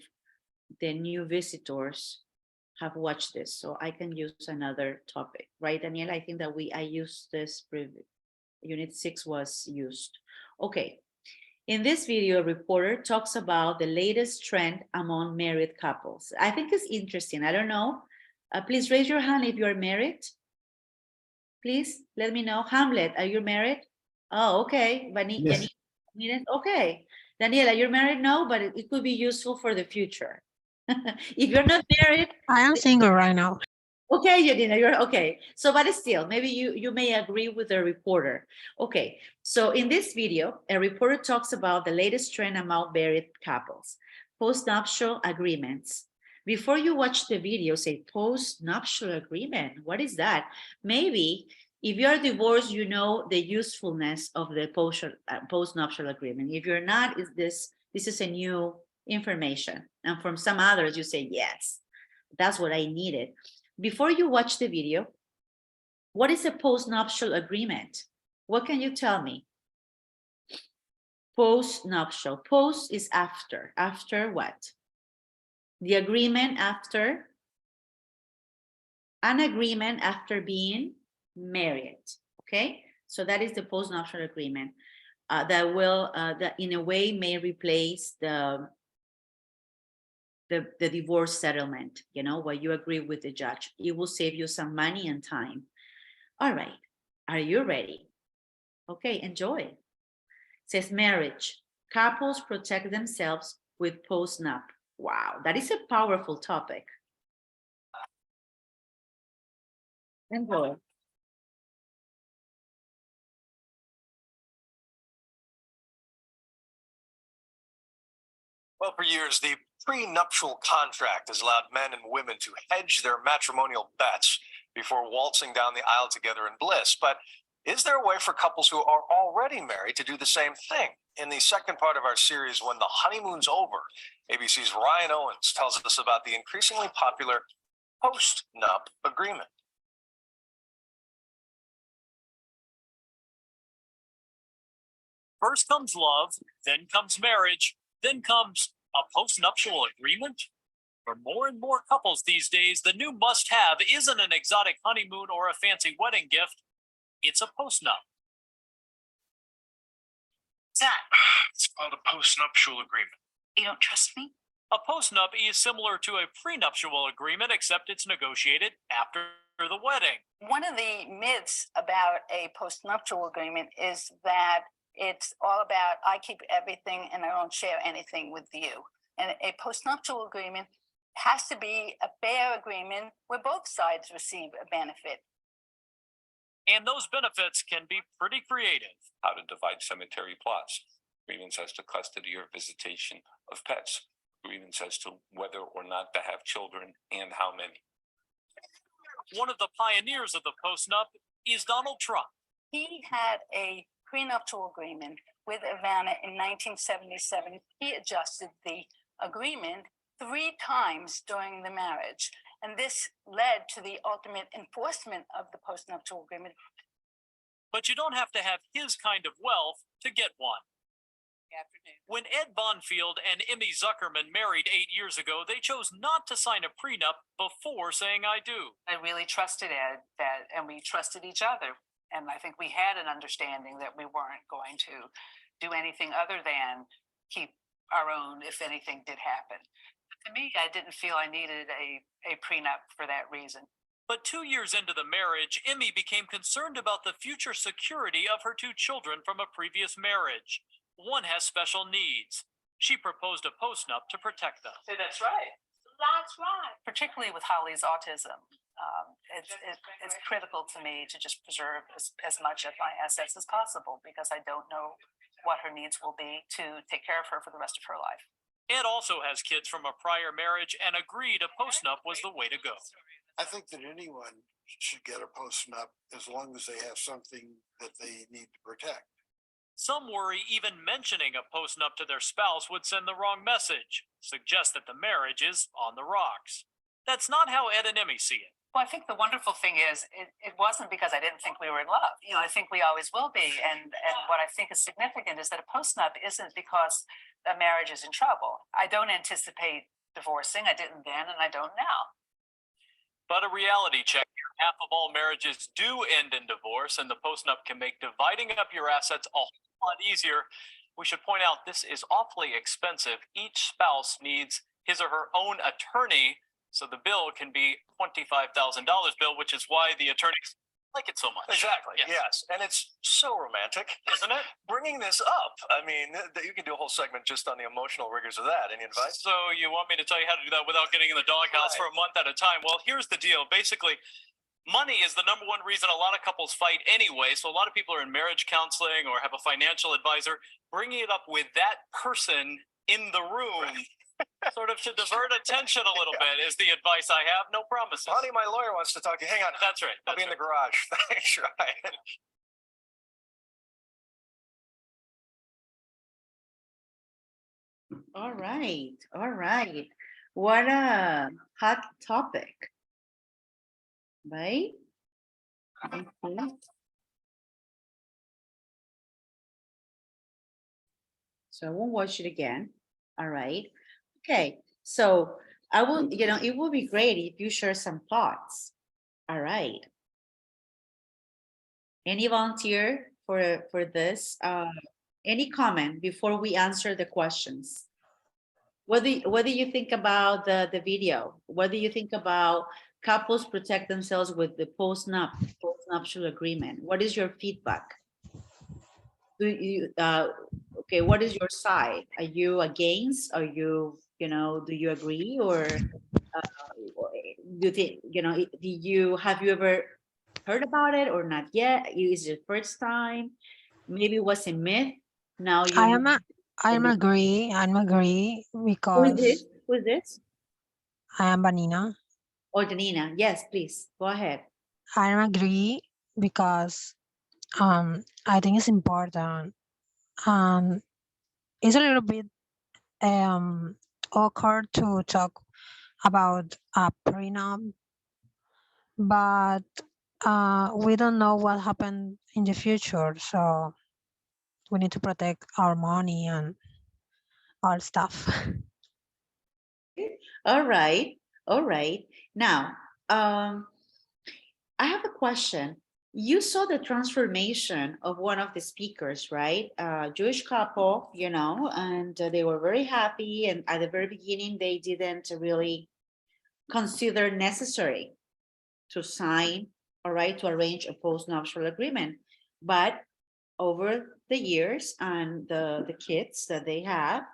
the new visitors have watched this, so I can use another topic, right, Daniela? I think that I used this previous, Unit 6 was used. Okay. In this video, a reporter talks about the latest trend among married couples. I think it's interesting. I don't know. Please raise your hand if you're married. Please let me know. Hamlet, are you married? Oh, okay. Yes. Okay. Daniela, you're married? No, but it could be useful for the future. If you're not married, I am single right now. okay, Janina, you're okay. So, but still, maybe you may agree with the reporter. Okay, so in this video, a reporter talks about the latest trend among married couples, post-nuptial agreements. Before you watch the video, say post-nuptial agreement. What is that? Maybe if you are divorced, you know the usefulness of the post-nuptial agreement. If you're not, this is a new information. And from some others, you say, yes, that's what I needed. Before you watch the video, what is a post-nuptial agreement? What can you tell me? Post-nuptial. Post is after. After what? The agreement after? An agreement after being married. Okay? So that is the post-nuptial agreement that will, that in a way may replace the divorce settlement, you know, where you agree with the judge. It will save you some money and time. All right, are you ready? Okay, enjoy. It says marriage. Couples protect themselves with post-nup. Wow, that is a powerful topic. Enjoy. Well, for years, the prenuptial contract has allowed men and women to hedge their matrimonial bets before waltzing down the aisle together in bliss. But is there a way for couples who are already married to do the same thing? In the second part of our series, When the Honeymoon's Over, ABC's Ryan Owens tells us about the increasingly popular post-nup agreement. First comes love, then comes marriage, then comes a post-nuptial agreement. For more and more couples these days, the new must-have isn't an exotic honeymoon or a fancy wedding gift. It's a post-nup. It's called a post-nuptial agreement. You don't trust me? A post-nup is similar to a prenuptial agreement, except it's negotiated after the wedding. One of the myths about a postnuptial agreement is that it's all about I keep everything and I don't share anything with you. And a postnuptial agreement has to be a fair agreement where both sides receive a benefit. And those benefits can be pretty creative. How to divide cemetery plots, agreements as to custody or visitation of pets, agreements as to whether or not to have children and how many. One of the pioneers of the post-nup is Donald Trump. He had a prenuptial agreement with Ivana in 1977. He adjusted the agreement 3 times during the marriage. And this led to the ultimate enforcement of the postnuptial agreement. But you don't have to have his kind of wealth to get one. When Ed Bonfield and Emmy Zuckerman married 8 years ago, they chose not to sign a prenup before saying I do. I really trusted Ed, and we trusted each other. And I think we had an understanding that we weren't going to do anything other than keep our own if anything did happen. To me, I didn't feel I needed a prenup for that reason. But 2 years into the marriage, Emmy became concerned about the future security of her 2 children from a previous marriage. One has special needs. She proposed a postnup to protect them. So that's right. That's right. Particularly with Holly's autism, it's critical to me to just preserve as much of my assets as possible because I don't know what her needs will be to take care of her for the rest of her life. Ed also has kids from a prior marriage and agreed a postnup was the way to go. I think that anyone should get a postnup as long as they have something that they need to protect. Some worry even mentioning a postnup to their spouse would send the wrong message, suggest that the marriage is on the rocks. That's not how Ed and Emmy see it. Well, I think the wonderful thing is it wasn't because I didn't think we were in love. You know, I think we always will be. And what I think is significant is that a postnup isn't because a marriage is in trouble. I don't anticipate divorcing. I didn't then, and I don't now. But a reality check here, half of all marriages do end in divorce, and the postnup can make dividing up your assets a whole lot easier. We should point out this is awfully expensive. Each spouse needs his or her own attorney, so the bill can be $25,000 bill, which is why the attorneys Like it so much. Exactly. Yes. And it's so romantic, isn't it? Bringing this up. I mean, you can do a whole segment just on the emotional rigors of that. Any advice? So you want me to tell you how to do that without getting in the doghouse for a month at a time? Well, here's the deal. Basically, money is the number one reason a lot of couples fight anyway. So a lot of people are in marriage counseling or have a financial advisor. Bringing it up with that person in the room sort of to divert attention a little bit is the advice I have. No promises. Honey, my lawyer wants to talk to you. Hang on. That's right. I'll be in the garage. Thanks, Ryan. All right, all right. What a hot topic, right? Mhm. So I won't watch it again. All right. Okay. So I will, it will be great if you share some thoughts. All right. Any volunteer for this? Any comment before we answer the questions? What do you think about the video? What do you think about couples protect themselves with the post-nuptial agreement? What is your feedback? Do you okay, what is your side? Are you against? Are you, do you agree, or do you think, have you ever heard about it or not yet? Is it first time? Maybe it was a myth. Now you I'm agree Who is because this? Who is this? I am Vanina. Oh, Janina. Yes, please go ahead. I'm agree because I think it's important. It's a little bit awkward to talk about a prenup, but we don't know what happened in the future, so we need to protect our money and our stuff. All right. All right. Now, I have a question. You saw the transformation of one of the speakers, right? Jewish couple, and they were very happy. And at the very beginning, they didn't really consider necessary to sign, all right, to arrange a post-nuptial agreement. But over the years and the kids that they have,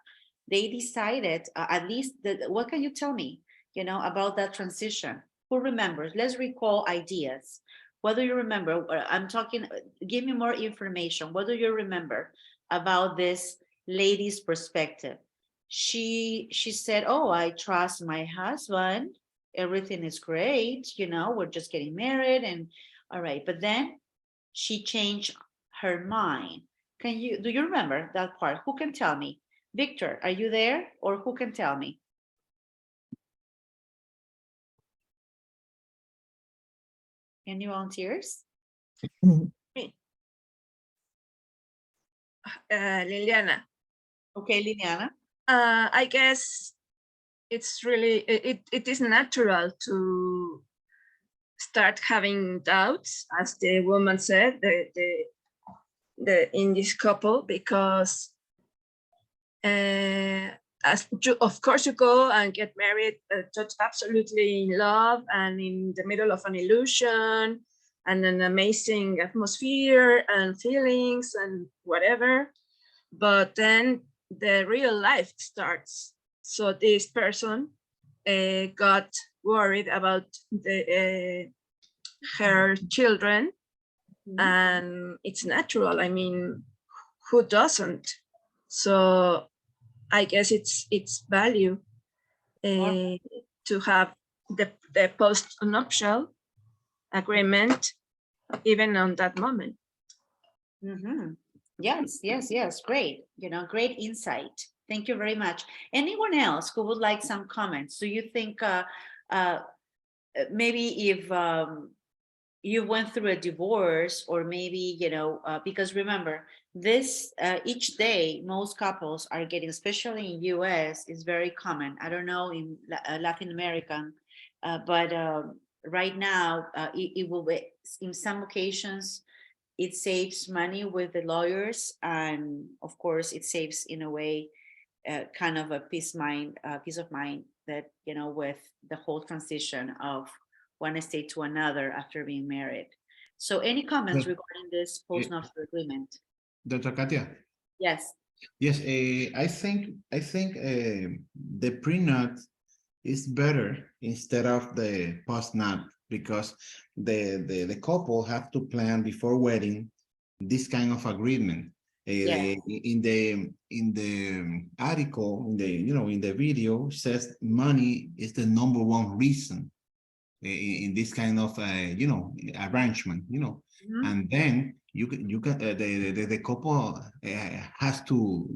they decided, at least, what can you tell me, about that transition? Who remembers? Let's recall ideas. What do you remember? I'm talking, give me more information. What do you remember about this lady's perspective? She said, oh, I trust my husband. Everything is great. We're just getting married and all right. But then she changed her mind. Do you remember that part? Who can tell me? Victor, are you there? Or who can tell me? Any volunteers? Liliana. Okay, Liliana. I guess it's really, it is natural to start having doubts, as the woman said, in this couple, because of course you go and get married, just absolutely in love and in the middle of an illusion and an amazing atmosphere and feelings and whatever, but then the real life starts. So this person got worried about her children, and it's natural. I mean, who doesn't? So I guess it's value to have the post-nuptial agreement even on that moment. Yes, great. Great insight. Thank you very much. Anyone else who would like some comments? Do you think maybe if you went through a divorce, or maybe, because remember, this each day, most couples are getting, especially in US, is very common. I don't know in Latin America, but right now, it will be, in some occasions, it saves money with the lawyers, and of course, it saves in a way kind of a peace of mind that, with the whole transition of one state to another after being married. So any comments Yes. regarding this postnuptial agreement? Dr. Katia? Yes. Yes, I think the prenup is better instead of the postnup because the couple have to plan before wedding this kind of agreement. Yeah. In the article, in the video says money is the number one reason in this kind of arrangement, Mhm. and then you can the couple has to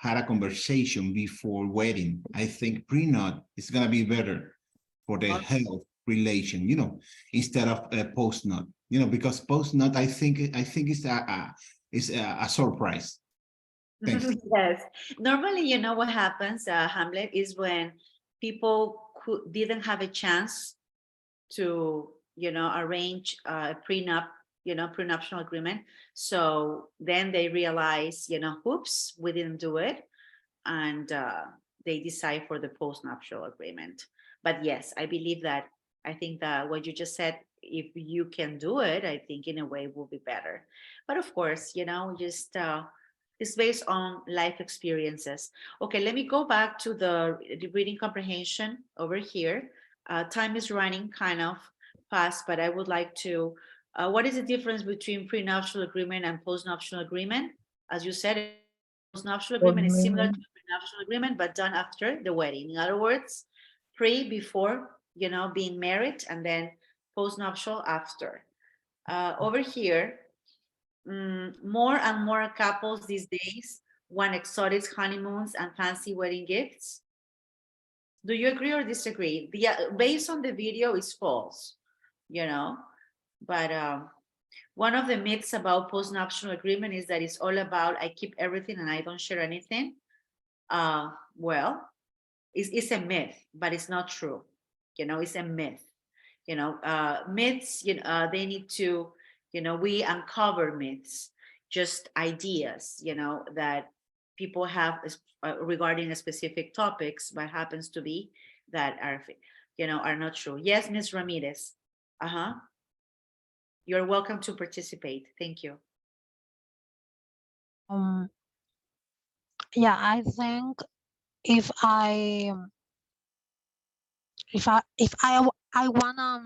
had a conversation before wedding. I think prenup is gonna be better for the health relation, instead of postnut, because postnut I think is a surprise. Thanks. Yes. Normally, you know what happens, Hamlet, is when people didn't have a chance to, arrange a prenup, prenuptial agreement. So then they realize, oops, we didn't do it. And they decide for the postnuptial agreement. But yes, I believe that, I think that what you just said, if you can do it, I think in a way will be better. But of course, just it's based on life experiences. Okay, let me go back to the reading comprehension over here. Time is running kind of fast, but I would like to, what is the difference between prenuptial agreement and postnuptial agreement? As you said, postnuptial agreement is similar to a prenuptial agreement, but done after the wedding. In other words, before, being married, and then postnuptial after. Over here, more and more couples these days want exotic honeymoons and fancy wedding gifts. Do you agree or disagree? Based on the video, is false, but one of the myths about postnuptial agreement is that it's all about I keep everything and I don't share anything. Well, it's a myth, but it's not true. It's a myth. Myths, they need to, we uncover myths, just ideas, that people have regarding a specific topics, but happens to be that are not true. Yes, Ms. Ramirez. You're welcome to participate. Thank you. Yeah, I think if I wanna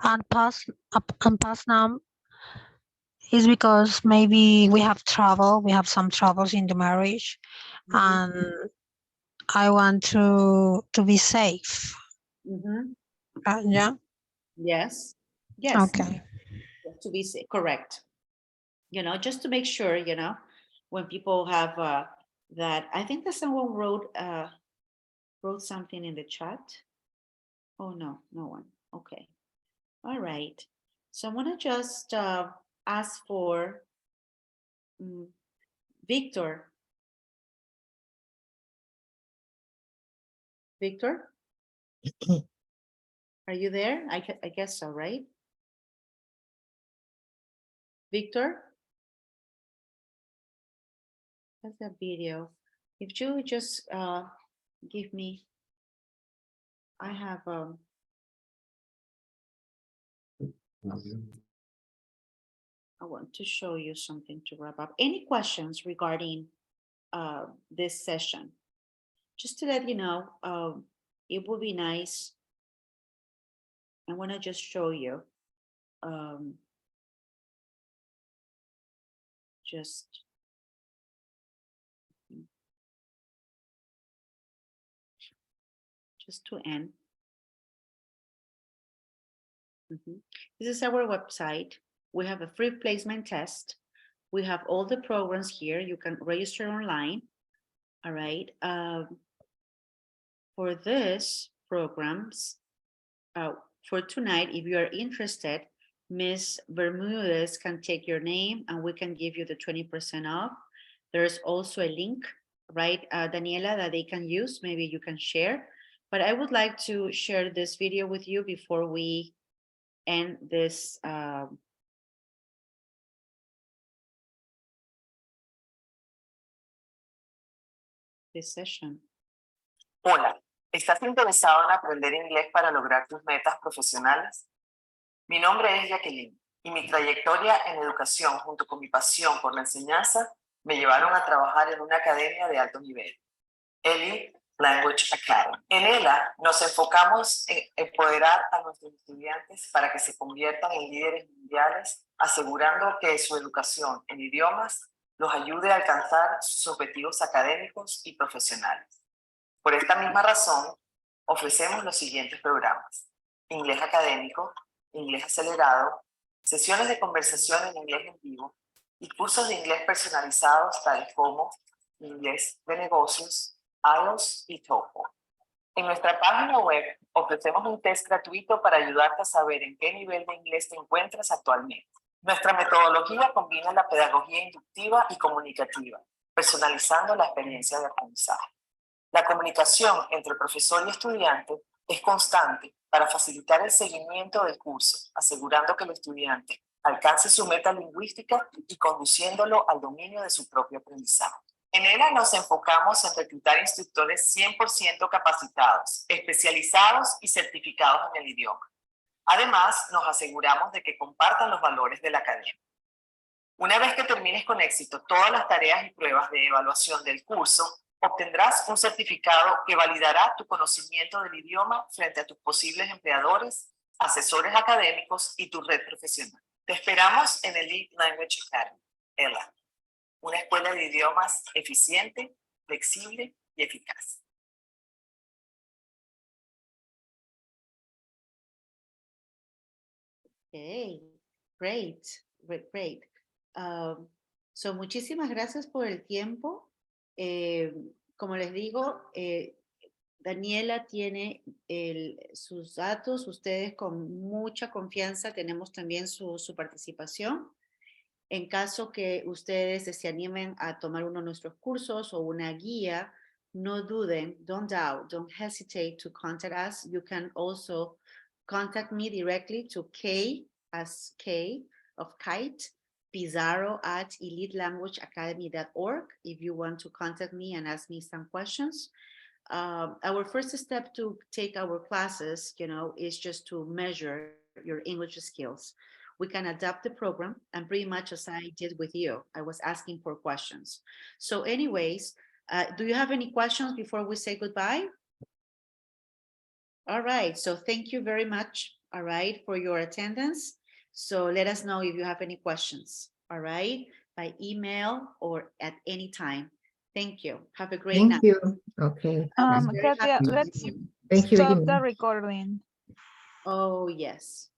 unpass now is because maybe we have some troubles in the marriage, and I want to be safe. Yeah. Yes. Okay. To be correct. Just to make sure, when people have that, I think that someone wrote something in the chat. Oh, no one. Okay. All right. So I'm gonna just ask for Victor. Victor? Are you there? I guess so, right? Victor? That's a video. If you just give me, I have I want to show you something to wrap up. Any questions regarding this session? Just to let you know, it would be nice. I want to just show you. Just to end. This is our website. We have a free placement test. We have all the programs here. You can register online. All right. For this programs, for tonight, if you are interested, Ms. Bermudez can take your name and we can give you the 20% off. There's also a link, right, Daniela, that they can use. Maybe you can share. But I would like to share this video with you before we end this this session. Hola, ¿estás interesado en aprender inglés para lograr tus metas profesionales? Mi nombre es Jacqueline y mi trayectoria en educación junto con mi pasión por la enseñanza me llevaron a trabajar en una academia de alto nivel, ELA Language Academy. En ELA nos enfocamos en empoderar a nuestros estudiantes para que se conviertan en líderes mundiales, asegurando que su educación en idiomas los ayude a alcanzar sus objetivos académicos y profesionales. Por esta misma razón, ofrecemos los siguientes programas: inglés académico, inglés acelerado, sesiones de conversación en inglés en vivo y cursos de inglés personalizados tales como inglés de negocios, IELTS y TOEFL. En nuestra página web ofrecemos un test gratuito para ayudarte a saber en qué nivel de inglés te encuentras actualmente. Nuestra metodología combina la pedagogía inductiva y comunicativa, personalizando la experiencia de aprendizaje. La comunicación entre profesor y estudiante es constante para facilitar el seguimiento del curso, asegurando que el estudiante alcance su meta lingüística y conduciéndolo al dominio de su propio aprendizaje. En ELA nos enfocamos en reclutar instructores 100% capacitados, especializados y certificados en el idioma. Además, nos aseguramos de que compartan los valores de la academia. Una vez que termines con éxito todas las tareas y pruebas de evaluación del curso, obtendrás un certificado que validará tu conocimiento del idioma frente a tus posibles empleadores, asesores académicos y tu red profesional. Te esperamos en el ELA Language Academy, ELA, una escuela de idiomas eficiente, flexible y eficaz. Okay, great. So muchísimas gracias por el tiempo. Como les digo, Daniela tiene sus datos, ustedes con mucha confianza tenemos también su participación. En caso que ustedes se animen a tomar uno de nuestros cursos o una guía, no duden, don't doubt, don't hesitate to contact us. You can also contact me directly to K as K of kite, Pizarro at elitelanguageacademy.org if you want to contact me and ask me some questions. Our first step to take our classes, is just to measure your English skills. We can adapt the program, and pretty much as I did with you, I was asking for questions. So anyways, do you have any questions before we say goodbye? All right, so thank you very much, all right, for your attendance. So let us know if you have any questions, all right, by email or at any time. Thank you. Have a great night. Thank you. Okay. Katia, let's Thank you stop again. the recording. Oh, yes.